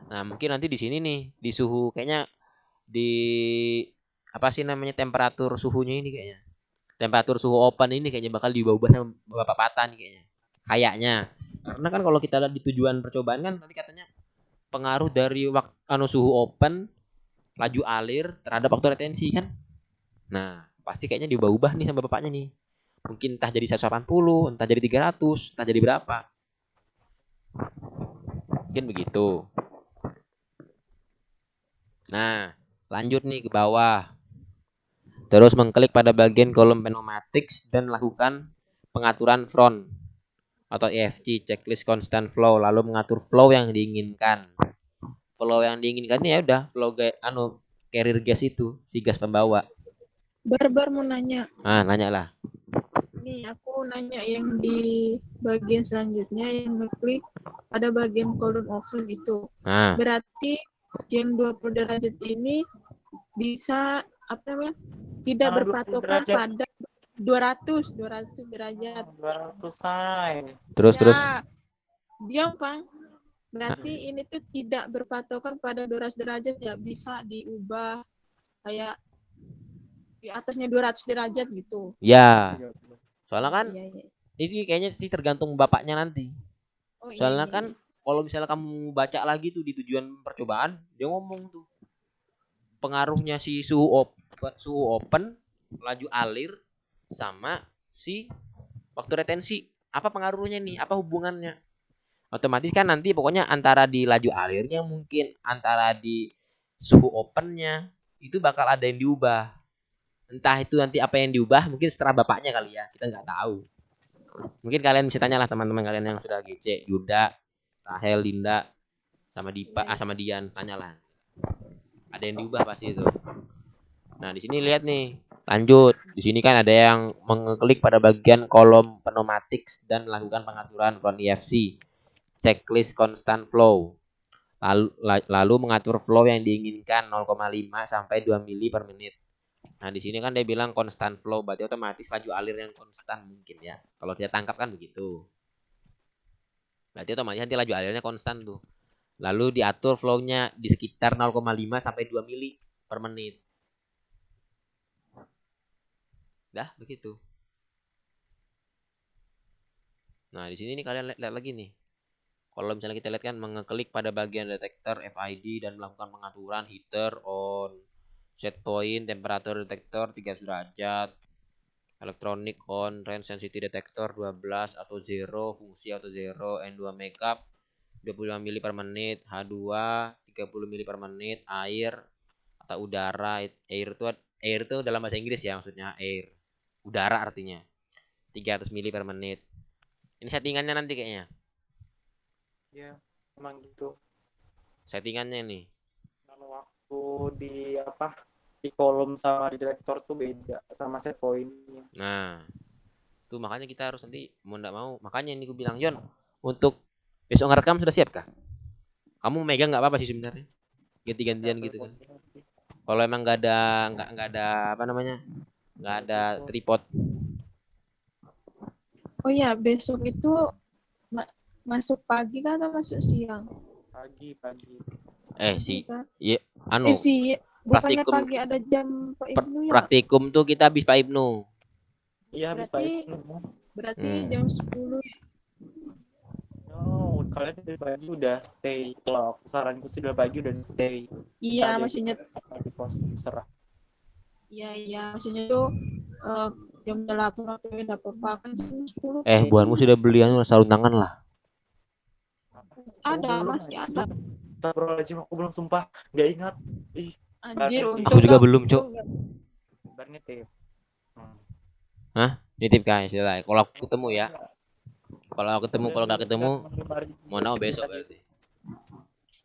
Nah, mungkin nanti di sini nih, di suhu kayaknya di apa sih namanya temperatur suhunya ini kayaknya. Temperatur suhu oven ini kayaknya bakal diubah-ubah sama Bapak Pata nih kayaknya. Kayaknya. Karena kan kalau kita lihat di tujuan percobaan kan tadi katanya pengaruh dari suhu oven, laju alir terhadap waktu retensi kan. Nah, pasti kayaknya diubah-ubah nih sama bapaknya nih. Mungkin entah jadi 180, entah jadi 300, entah jadi berapa. Mungkin begitu. Nah, lanjut nih ke bawah. Terus mengklik pada bagian kolom pneumatics dan lakukan pengaturan front atau EFC, checklist constant flow, lalu mengatur flow yang diinginkan. Flow yang diinginkan ini ya udah flow carrier gas itu, si gas pembawa. Barbar mau nanya. Nanya lah. Nih aku nanya yang di bagian selanjutnya yang ngeklik pada bagian kolom oven itu. Berarti yang 20 derajat ini bisa apa namanya, tidak 20 berpatokan derajat. pada 200 derajat. 200 say. Terus. Ya, diam, Bang. Berarti ini tuh tidak berpatokan pada 200 derajat, ya bisa diubah kayak di atasnya 200 derajat gitu. Ya, Iya. soalnya kan Iya, iya. ini kayaknya sih tergantung bapaknya nanti. Oh iya, Soalnya iya, kan iya. kalau misalnya kamu baca lagi tuh di tujuan percobaan, dia ngomong tuh pengaruhnya si suhu open, laju alir sama si waktu retensi. Apa pengaruhnya nih? Apa hubungannya? Otomatis kan nanti pokoknya antara di laju alirnya mungkin antara di suhu opennya itu bakal ada yang diubah. Entah itu nanti apa yang diubah mungkin setelah bapaknya kali ya, kita nggak tahu. Mungkin kalian bisa tanya lah teman-teman kalian yang sudah GC, Yuda, Rahel, Dinda, sama Dipa, Iya, iya. sama Dian, tanyalah. Ada yang diubah pasti itu. Nah di sini lihat nih, lanjut. Di sini kan ada yang mengklik pada bagian kolom pneumatics dan melakukan pengaturan front EFC, checklist constant flow. Lalu mengatur flow yang diinginkan 0,5 sampai 2 mili per menit. Nah, di sini kan dia bilang constant flow, berarti otomatis laju alir yang konstan mungkin ya. Kalau kita tangkap kan begitu. Berarti otomatis nanti laju alirnya konstan tuh. Lalu diatur flow-nya di sekitar 0,5 sampai 2 mili per menit. Dah, begitu. Nah, di sini nih kalian lihat lagi nih. Kalau misalnya kita lihat kan mengeklik pada bagian detektor FID dan melakukan pengaturan heater on, set point, temperatur detektor 300 derajat, elektronik on, range sensitivity detektor 12 atau 0, fungsi atau 0, N2 makeup 25 mili per menit, H2 30 mili per menit, air atau udara, air itu dalam bahasa Inggris ya maksudnya air. Udara artinya 300 mili per menit. Ini settingannya nanti kayaknya. Ya, emang gitu. Settingannya nih. Kalau waktu di apa di kolom sama di detektor tuh beda sama set pointnya. Nah, tuh makanya kita harus nanti mau nggak mau. Makanya ini gue bilang Yon, untuk besok ngerekam sudah siap kah? Kamu megang nggak apa-apa sih sebenarnya. Ganti-gantian gitu kan. Kalau emang nggak ada apa namanya, nggak ada tripod. Oh iya, besok itu masuk pagi kan atau masuk siang? Pagi. Si Iya kan? ya anu Bukannya praktikum pagi ada jam Pak Ibnu ya? praktikum tuh kita habis Pak Ibnu. Iya habis Berarti Pak. berarti jam 10 ya? No, kalian dari pagi udah stay clock. Saranku sih dari pagi udah stay. Iya, Ada maksudnya di pos serah. iya, maksudnya tuh jam 8 atau enggak apa-apa kan jam 10 Buanmu sudah beli anu sarung tangan lah. ada, masih ada. Astagfirullahaladzim, aku belum sumpah. Nggak ingat. Ih, Anjir, Aku juga belum, Cok. Barnitip. Nitip kan sudah. Kalau aku ketemu ya. Kalau nggak ketemu, mau nahu besok berarti.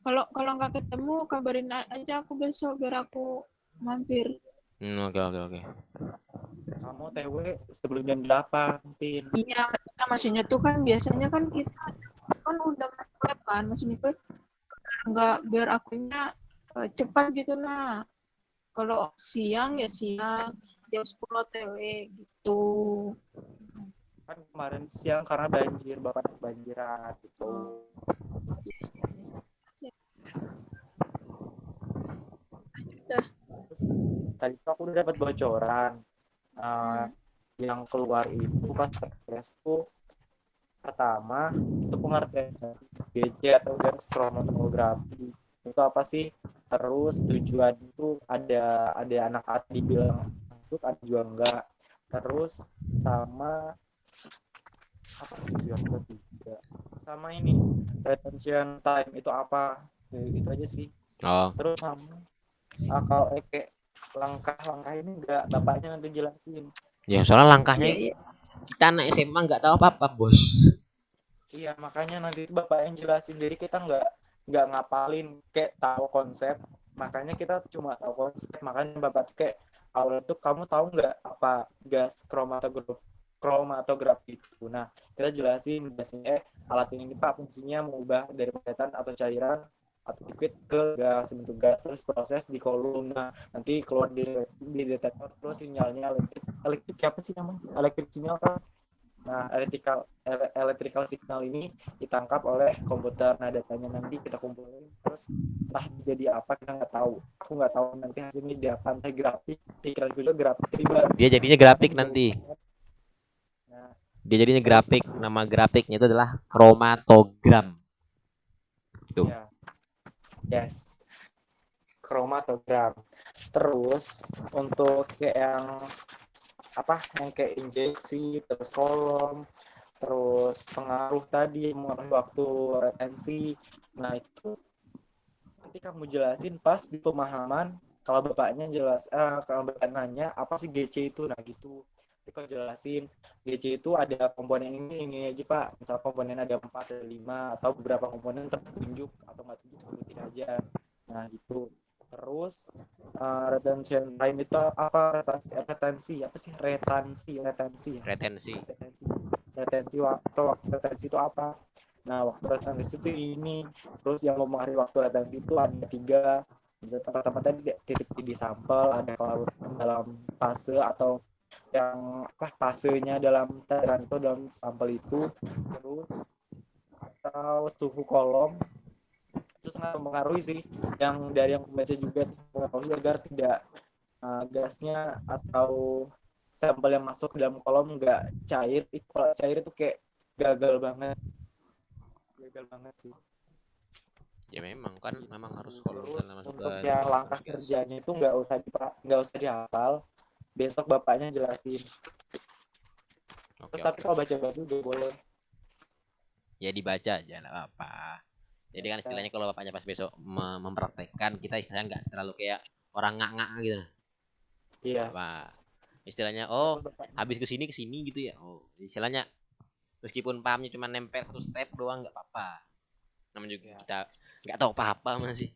Kalau nggak ketemu kabarin aja aku besok biar aku mampir. Oke. Kamu TW sebelum jam 8, Tin. Iya, maksudnya tuh kan biasanya kan kita kan udah masuk lab kan, maksudnya tuh nggak biar akunya cepat gitu nah. Kalau siang ya siang jam 10 TW gitu. Kan kemarin siang karena banjir, bapak banjiran gitu. Terus tadi tuh aku udah dapat bocoran. Yang keluar itu pas tes tuh pertama itu pengertian GC atau gas chromatografi itu apa sih, terus tujuan itu ada anak dibilang masuk ada juga enggak, terus sama apa tujuan ketiga sama ini retention time itu apa, itu aja sih. Terus sama kalau kayak langkah-langkah ini enggak bapaknya nanti jelasin ya soalnya langkahnya kita anak SMA nggak tahu apa-apa bos. Iya, makanya nanti itu bapak yang jelasin. Jadi kita nggak ngapalin, kayak tahu konsep. Makanya kita cuma tahu konsep. Makanya bapak kayak awal itu kamu tahu nggak apa gas kromatografi itu. Nah, kita jelasin alat ini pak fungsinya mengubah dari padatan atau cairan atau liquid ke gas, bentuk gas, terus proses di kolom. Nah, nanti keluar di detektor, terus sinyalnya elektrik apa sih namanya, elektrik sinyal kan. Nah, electrical signal ini ditangkap oleh komputer. Nah, datanya nanti kita kumpulin, terus entah jadi apa kita nggak tahu. Aku nggak tahu nanti hasilnya di apa, entah grafik, pikiran gue juga grafik riba. Dia jadinya grafik nanti. Nah, Dia jadinya terus grafik. Nama grafiknya itu adalah kromatogram. Tuh. ya, yes, kromatogram. Terus untuk kayak yang kayak injeksi, terus kolom, terus pengaruh tadi, mengaruhi waktu retensi. Nah, itu nanti kamu jelasin pas di pemahaman. Kalau bapaknya kalau bapak nanya apa sih GC itu, nah gitu. Jadi kalau jelasin GC itu ada komponen ini aja pak. Misal komponen ada 4 ada 5 atau beberapa komponen tertunjuk atau nggak tunjuk, sebutin aja. Nah gitu. Terus retention time itu apa? Retensi apa sih? Retensi waktu retensi itu apa? Nah, waktu retensi itu ini. Terus yang mempengaruhi waktu retensi itu ada 3. Bisa pertama tadi titik di sampel, ada kelarutan dalam fase atau yang fasenya dalam cairan itu dalam sampel itu. Terus atau suhu kolom itu sangat mempengaruhi sih. Yang dari yang membaca juga itu mempengaruhi agar tidak gasnya atau sampel yang masuk ke dalam kolom nggak cair. Itu kalau cair itu kayak gagal banget sih. Ya memang kan, memang harus kalau Terus misalnya masuk ke untuk yang langkah gas. kerjanya itu nggak usah dihafal, besok bapaknya jelasin. Oke, Tapi oke. kalau baca juga boleh. Ya dibaca aja, nggak apa. Jadi kan istilahnya kalau bapaknya pas besok mempraktekkan, kita istilahnya nggak terlalu kayak orang ngak-ngak gitu. Iya. Apa? Istilahnya, oh habis kesini gitu ya. Oh, istilahnya meskipun pahamnya cuma nempel satu step doang nggak apa-apa. Namanya juga kita nggak tahu apa-apa masih.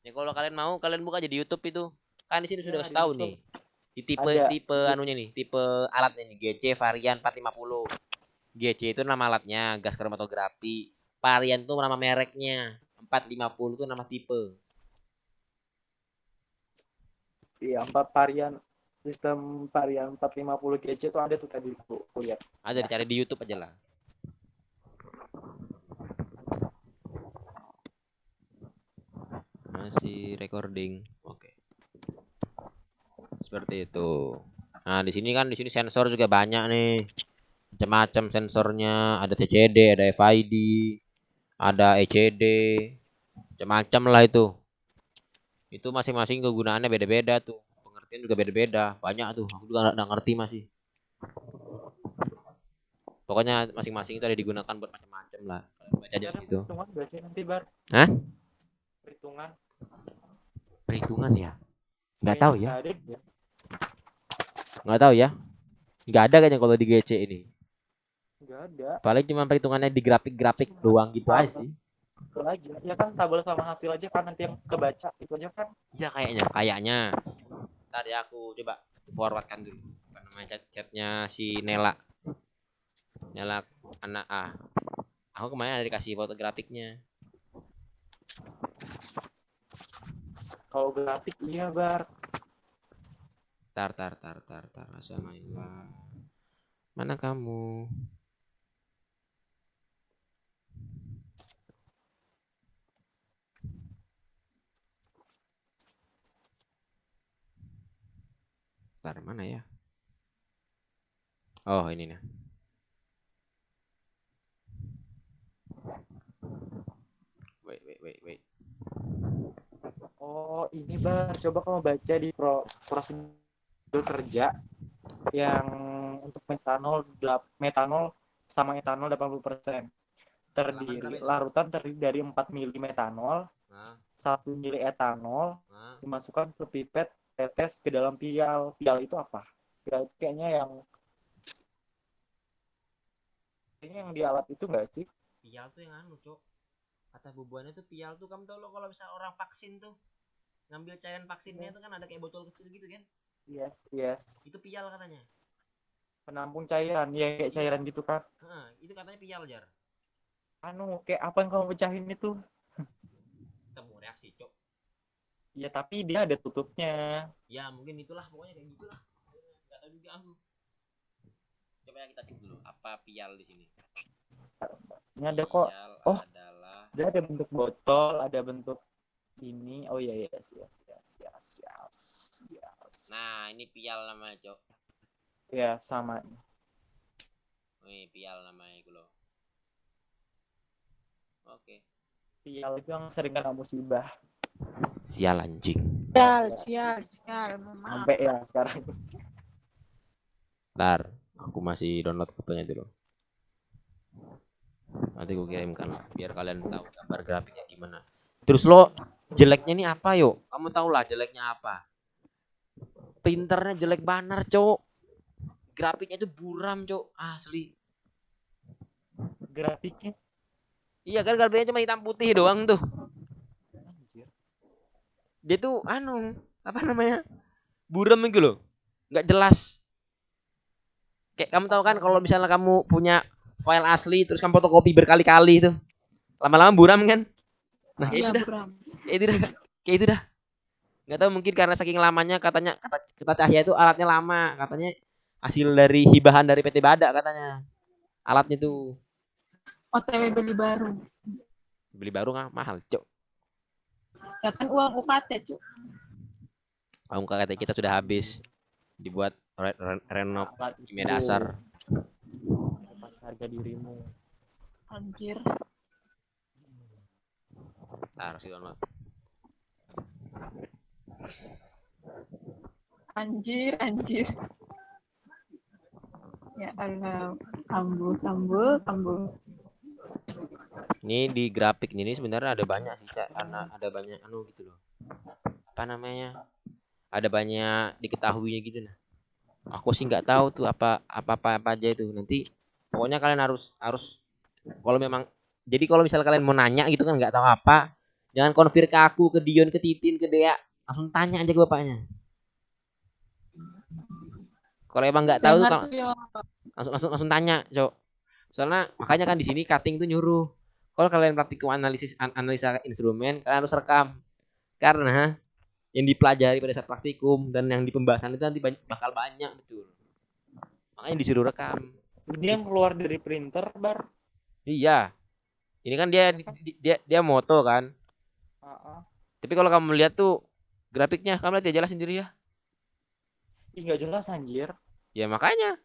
Ya kalau kalian mau, kalian buka aja di YouTube itu. Kan di sini sudah kasih tahu nih. Di tipe anunya nih, tipe alatnya nih, GC varian 450. GC itu nama alatnya, gas kromatografi. Varian itu nama mereknya. 450 itu nama tipe. Iya, sistem varian 450 GC itu ada tuh tadi aku lihat. Ada dicari di YouTube aja lah. Masih recording. Oke. Seperti itu. Nah, di sini sensor juga banyak nih. Macam-macam sensornya, ada CCD, ada FID, ada ECD, macam-macam lah itu. Itu masing-masing kegunaannya beda-beda tuh. Pengertian juga beda-beda. Banyak tuh. Aku juga nggak ngerti masih. Pokoknya masing-masing itu ada digunakan buat macam-macam lah. Baca aja gitu. Perhitungan berarti nanti bar. Hah? Perhitungan. Perhitungan ya? Nggak tahu ya. Nggak tahu ya. Nggak ada kayaknya kalau di GC ini. Nggak ada. Paling cuma perhitungannya di grafik-grafik doang gitu aja sih. Aja. Ya kan tabel sama hasil aja kan nanti yang kebaca itu aja kan. Ya kayaknya. Ntar ya aku coba forwardkan dulu. Apa namanya chatnya si Nela. Nela anak A. Aku kemarin ada dikasih foto grafiknya. Kalau grafik iya bar. Tar. Assalamualaikum. Mana kamu? Tar mana ya? Oh ini nih. Wait. Oh ini bar, coba kamu baca di prosedur kerja yang untuk metanol sama etanol 80%. Larutan terdiri dari 4 mili metanol, 1 mili etanol, dimasukkan ke pipet, tetes ke dalam pial. Pial itu apa? Pial itu kayaknya yang di alat itu enggak sih? Pial tuh yang anu, Cok. Kata bubuannya tuh pial tuh, kamu tahu lo kalau misalnya orang vaksin tuh ngambil cairan vaksinnya itu kan ada kayak botol kecil gitu kan? Yes. Itu pial katanya. Penampung cairan, ya kayak cairan gitu kan? Itu katanya pial, Jar. Kayak apa yang kamu pecahin itu? Ya tapi dia ada tutupnya. Ya mungkin itulah pokoknya kayak gitulah. Enggak tahu juga aku. Coba ya kita cek dulu apa pial di sini. Ini ada kok. Pial Oh, adalah dia ada bentuk botol, ada bentuk ini. Oh iya, yes, yes, yes, yes, yes, yes. nah, ini pial namanya, Cok. Ya, sama. Wih, pial namanya itu loh. Oke. Pial itu yang sering kena musibah. Sial anjing. Sial. Maaf. Sampai ya sekarang. Ntar, aku masih download fotonya dulu. Nanti gue kirimkan lah, biar kalian tahu gambar grafiknya gimana. Terus lo jeleknya ini apa yuk? Kamu tahu lah jeleknya apa? Printernya jelek banar, Cok. Grafiknya itu buram, Cok. Asli. Grafiknya. Iya kan grafiknya cuma hitam putih doang tuh. Anjir. Dia tuh apa namanya? Buram gitu loh. Nggak jelas. Kayak kamu tahu kan kalau misalnya kamu punya file asli terus kamu fotokopi berkali-kali itu. Lama-lama buram kan? Nah, Iya, itu dah. Bram. Kayak itu dah. Nggak tahu mungkin karena saking lamanya katanya kata Cahya itu alatnya lama, katanya hasil dari hibahan dari PT Badak katanya. Alatnya tuh OTW beli baru. beli baru nggak mahal, Cok. Ya kan uang UKT, Cuk. Uang kata kita sudah habis dibuat renov Alat kimia itu. dasar. Dapat harga dirimu. Anjir. Harus download. Anjir. Ya Allah. Kambuh. Ini di grafik ini sebenarnya ada banyak sih, Cak. Karena ada banyak gitu loh. Apa namanya? Ada banyak diketahuinya gitu nah. Aku sih nggak tahu tuh apa aja itu. Nanti pokoknya kalian harus kalau memang jadi kalau misalnya kalian mau nanya gitu kan nggak tahu apa, jangan konfir ke aku, ke Dion, ke Titin, ke Dea, langsung tanya aja ke bapaknya. Kalau emang nggak tahu tuh Ya. langsung tanya, Cok. Soalnya makanya kan di sini cutting tuh nyuruh. Kalau kalian praktikum analisa instrumen, kalian harus rekam. Karena yang dipelajari pada saat praktikum dan yang di pembahasan itu nanti bakal banyak betul. Makanya disuruh rekam. Ini yang keluar dari printer, Bar. Iya. Ini kan dia moto kan. Tapi kalau kamu lihat tuh grafiknya, kamu lihat ya jelas sendiri ya. Ih, nggak jelas anjir. Ya makanya.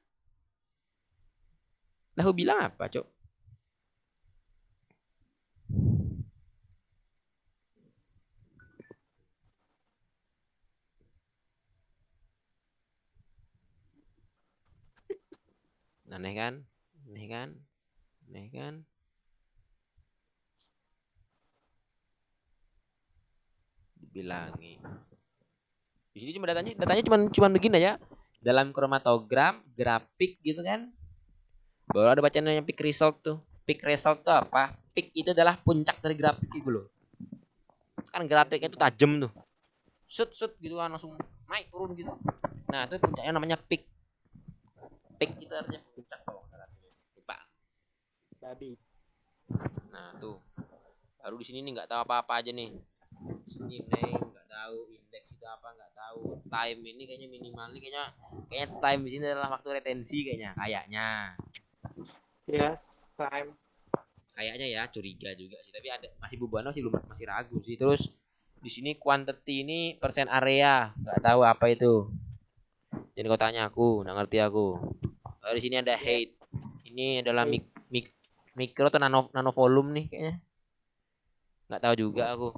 Lah aku bilang apa, Cok? Aneh kan? Dibilangi. Di sini cuma datanya cuma begini ya. Dalam kromatogram, grafik gitu kan. Baru ada bacaan yang peak result tuh. Peak result tuh apa? Peak itu adalah puncak dari grafik gitu loh. Kan grafiknya itu tajam tuh. Shoot gitu kan langsung naik turun gitu. Nah, itu puncaknya namanya peak. Peak itu artinya puncak kalau lupa. Babi. Nah, tuh. Baru di sini nih nggak tahu apa-apa aja nih. Sini name nggak tahu, indeks itu apa nggak tahu, time ini kayaknya minimal nih kayaknya time di sini adalah waktu retensi kayaknya. Yes, time. Kayaknya ya, curiga juga sih, tapi ada masih bubuan masih ragu sih. Terus di sini quantity ini persen area, nggak tahu apa itu. Jadi kau tanya aku, nggak ngerti aku. Di sini ada height, ini adalah mikro atau nano volume nih kayaknya. Nggak tahu juga aku.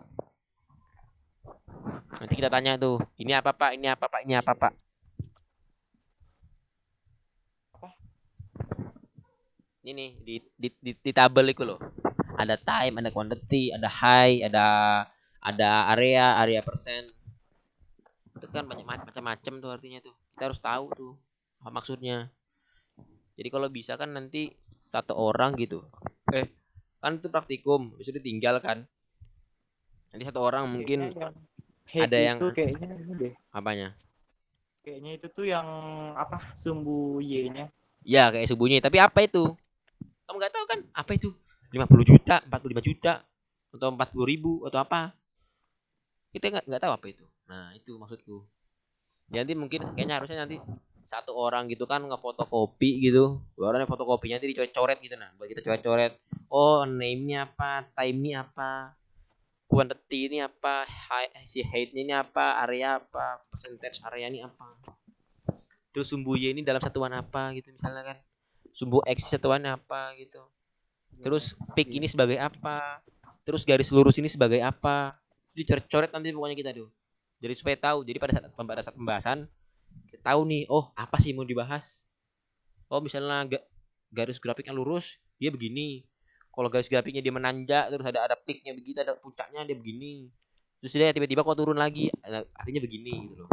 Nanti kita tanya tuh, ini apa Pak? Ini nih di tabel itu loh. Ada time, ada quantity, ada high, ada area persen. Itu kan banyak macam-macam tuh artinya tuh. Kita harus tahu tuh apa maksudnya. Jadi kalau bisa kan nanti satu orang gitu. Kan itu praktikum, habis itu tinggal kan. Nanti satu orang mungkin ada yang kayaknya ini deh. Apanya? Kayaknya itu tuh yang apa? Sumbu Y-nya. Ya, kayak subuhnya. Tapi apa itu? Kamu nggak tahu kan? Apa itu? 50 juta, 45 juta, atau 40.000 atau apa? Kita nggak tahu apa itu. Nah itu maksudku. Nanti mungkin kayaknya harusnya nanti satu orang gitu kan ngefotokopi gitu, orangnya fotokopinya nanti dicoret-coret gitu, nah buat kita coret-coret, oh name-nya apa, time-nya apa, quantity ini apa, si height-nya ini apa, area apa, percentage area ini apa, terus sumbu Y ini dalam satuan apa gitu misalnya kan, sumbu X satuannya apa gitu, terus peak ini sebagai apa, terus garis lurus ini sebagai apa, dicoret-coret nanti pokoknya kita tuh, jadi supaya tahu, jadi pada saat pembahasan kita tahu nih, oh apa sih mau dibahas, oh misalnya garis grafiknya lurus dia begini, kalau garis grafiknya dia menanjak terus ada peaknya begitu, ada puncaknya dia begini, terus dia tiba-tiba kok turun lagi artinya begini gitu loh,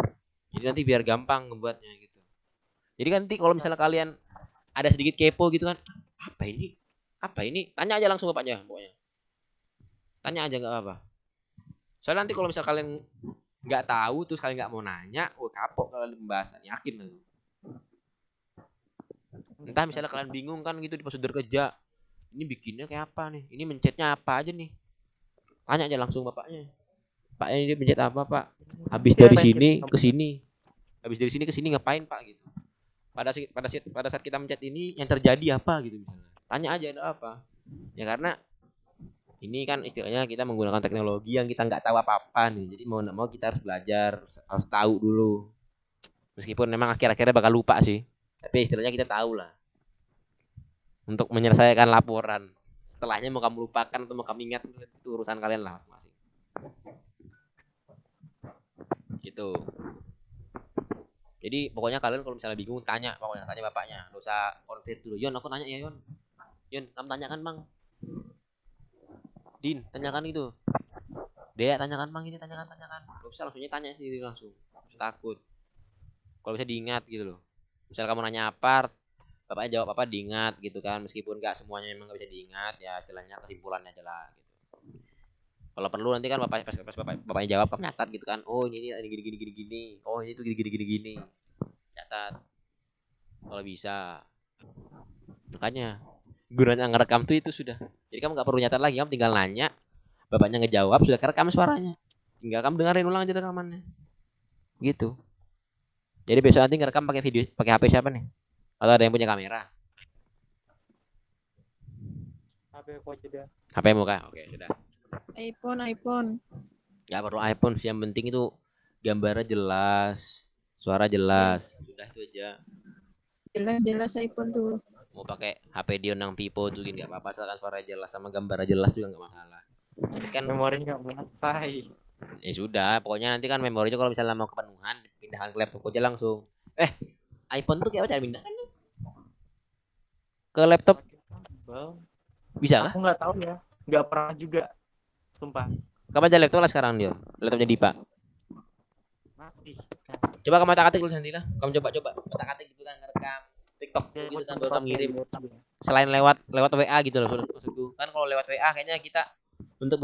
jadi nanti biar gampang ngebuatnya gitu. Jadi nanti kalau misalnya kalian ada sedikit kepo gitu kan, apa ini tanya aja langsung bapaknya, pokoknya tanya aja nggak apa-apa, soalnya nanti kalau misalnya kalian nggak tahu terus kalian nggak mau nanya, kapok kalian pembahasan, yakin loh. Entah misalnya kalian bingung kan gitu di prosedur kerja, ini bikinnya kayak apa nih, ini mencetnya apa aja nih, tanya aja langsung bapaknya, pak ini mencet apa pak, habis dari sini ke sini, habis dari sini ke sini ngapain pak gitu, pada saat kita mencet ini yang terjadi apa gitu misalnya, tanya aja ada apa ya, karena ini kan istilahnya kita menggunakan teknologi yang kita nggak tahu apa-apa nih, jadi mau nggak mau kita harus belajar, harus tahu dulu, meskipun memang akhir-akhirnya bakal lupa sih, tapi istilahnya kita tahu lah untuk menyelesaikan laporan. Setelahnya mau kamu lupakan atau mau kamu ingat itu urusan kalian lah masing-masing. Gitu. Jadi pokoknya kalian kalau misalnya bingung tanya bapaknya, nggak usah konfir dulu. Yon, aku nanya ya Yon. Yon, kamu tanyakan bang. Din, tanyakan itu. Dea, tanyakan bang ini, tanyakan. Gak usah langsungnya tanya sendiri langsung. Harus takut. Kalau bisa diingat gitu loh. Misal kamu nanya apa, bapaknya jawab apa diingat gitu kan, meskipun nggak semuanya memang nggak bisa diingat ya, istilahnya kesimpulannya aja lah gitu. Kalau perlu nanti kan bapaknya jawab kamu nyatat gitu kan, oh ini gini, oh ini tuh gini, catat kalau bisa. Makanya gunanya ngerekam tuh itu sudah, jadi kamu nggak perlu nyatat lagi, kamu tinggal nanya, bapaknya ngejawab, sudah kerekam suaranya, tinggal kamu dengerin ulang aja rekamannya gitu. Jadi besok nanti ngerekam pakai video, pakai HP siapa nih, atau ada yang punya kamera? HP muka, oke sudah. iPhone. Gak perlu iPhone sih, yang penting itu gambarnya jelas, suara jelas, sudah itu aja. Jelas iPhone tuh. Mau pakai HP Dion yang Vivo juga nggak apa-apa, asalkan suara jelas sama gambar jelas juga nggak masalah. Jadi kan memorinya nggak selesai. Ya sudah, pokoknya nanti kan memorinya kalau misalnya mau kepenuhan, pindahkan ke laptop aja langsung. iPhone tuh kayak apa cara pindahkan ke laptop? Bisa kah? Aku nggak tahu ya, nggak pernah juga, sumpah. Kamu aja laptop lah sekarang dia, laptopnya Dipa. Masih. Coba kamu otak-atik dulu nanti lah. Kamu coba otak-atik gitu kan, ngerekam TikTok gitu kan, baru kamu ngirim. Selain lewat WA gitu loh maksudku. Kan kalau lewat WA kayaknya kita untuk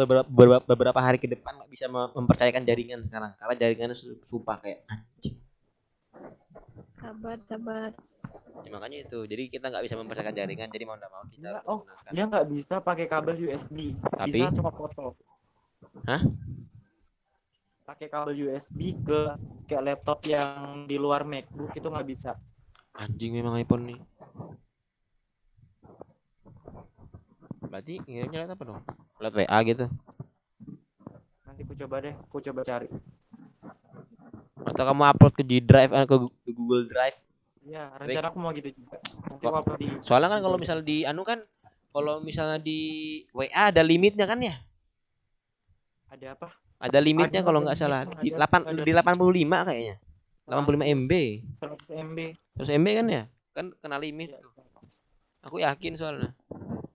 beberapa hari ke depan nggak bisa mempercayakan jaringan sekarang, karena jaringannya sumpah kayak anjing. Sabar. Ya, makanya itu, jadi kita nggak bisa mempercayakan jaringan, jadi mau nggak mau kita harus menggunakan. Dia nggak bisa pakai kabel USB, tapi bisa cuma foto. Hah? Pakai kabel USB ke laptop yang di luar MacBook itu nggak bisa. Anjing memang iPhone nih. Berarti ngirimnya lewat apa dong? Lewat WA gitu. Nanti aku coba cari. Atau kamu upload ke G Drive, ke Google Drive. Ya, rencana aku mau gitu juga. Nanti upload di. Soalnya kan kalau misalnya di kalau misalnya di WA ada limitnya kan ya? Ada apa? Ada limitnya kalau nggak salah. Di 85 kayaknya. 85 MB. 100 MB. 100 MB kan ya? Kan kena limit tuh. Aku yakin soalnya.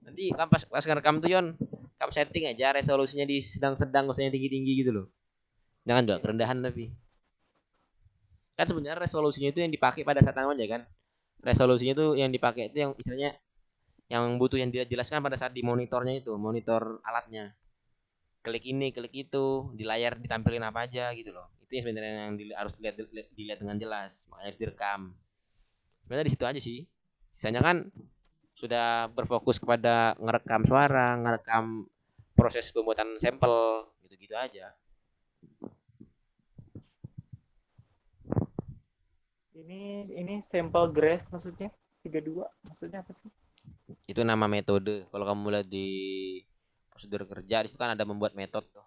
Nanti kan pas ngerekam tuh Yon, kamu setting aja resolusinya di sedang-sedang, maksudnya tinggi-tinggi gitu loh. Jangan juga kerendahan tapi. Kan sebenarnya resolusinya itu yang dipakai pada saat aja kan. Resolusinya itu yang dipakai itu yang istilahnya yang butuh yang dijelaskan pada saat di monitornya itu, monitor alatnya. Klik ini, klik itu, di layar ditampilin apa aja gitu loh. Itu yang sebenarnya yang harus dilihat dengan jelas, makanya harus direkam. Sebenarnya di situ aja sih. Sisanya kan sudah berfokus kepada ngerekam suara, ngerekam proses pembuatan sampel, gitu-gitu aja. Ini sampel grace maksudnya 32 maksudnya apa sih? Itu nama metode. Kalau kamu lihat di prosedur kerja di situ kan ada membuat metode tuh.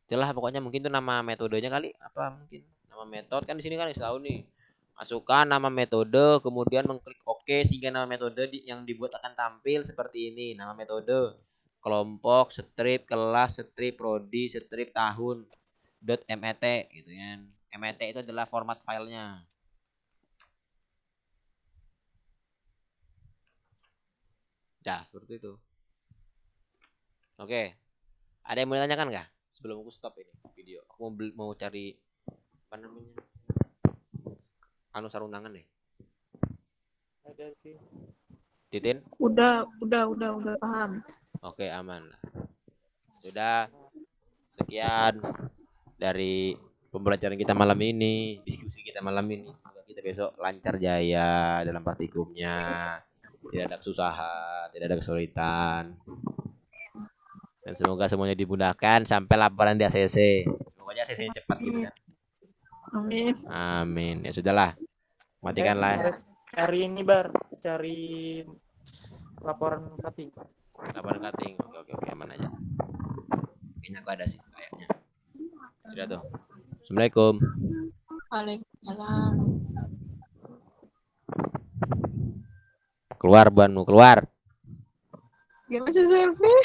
Itulah pokoknya mungkin itu nama metodenya kali apa mungkin nama metode kan di sini kan tahu nih. Masukkan nama metode kemudian mengklik OK sehingga nama metode yang dibuat akan tampil seperti ini. Nama metode kelompok, strip, kelas, strip, prodi, strip, tahun, .met gitu kan. .met itu adalah format filenya. Nah, seperti itu. Oke. Ada yang mau ditanyakan nggak? Sebelum aku stop ini video. Aku mau cari apa namanya? Anu sarung tangan deh. Ada sih. Titin? Udah paham. Oke, aman lah. Sudah sekian dari pembelajaran kita malam ini, diskusi kita malam ini. Semoga kita besok lancar jaya dalam praktikumnya. Tidak ada kesusahan, tidak ada kesulitan. Dan semoga semuanya dimudahkan sampai laporan di ACC. Semoga ACC cepat gitu kan. Amin. Amin. Ya sudahlah. Matikanlah. Cari ini cari laporan cutting. Laporan cutting. Oke, aman aja. Kayaknya aku ada sih kayaknya. Sudah tuh. Assalamualaikum. Waalaikumsalam. Keluar Buanu, keluar. Gimana sih selfie?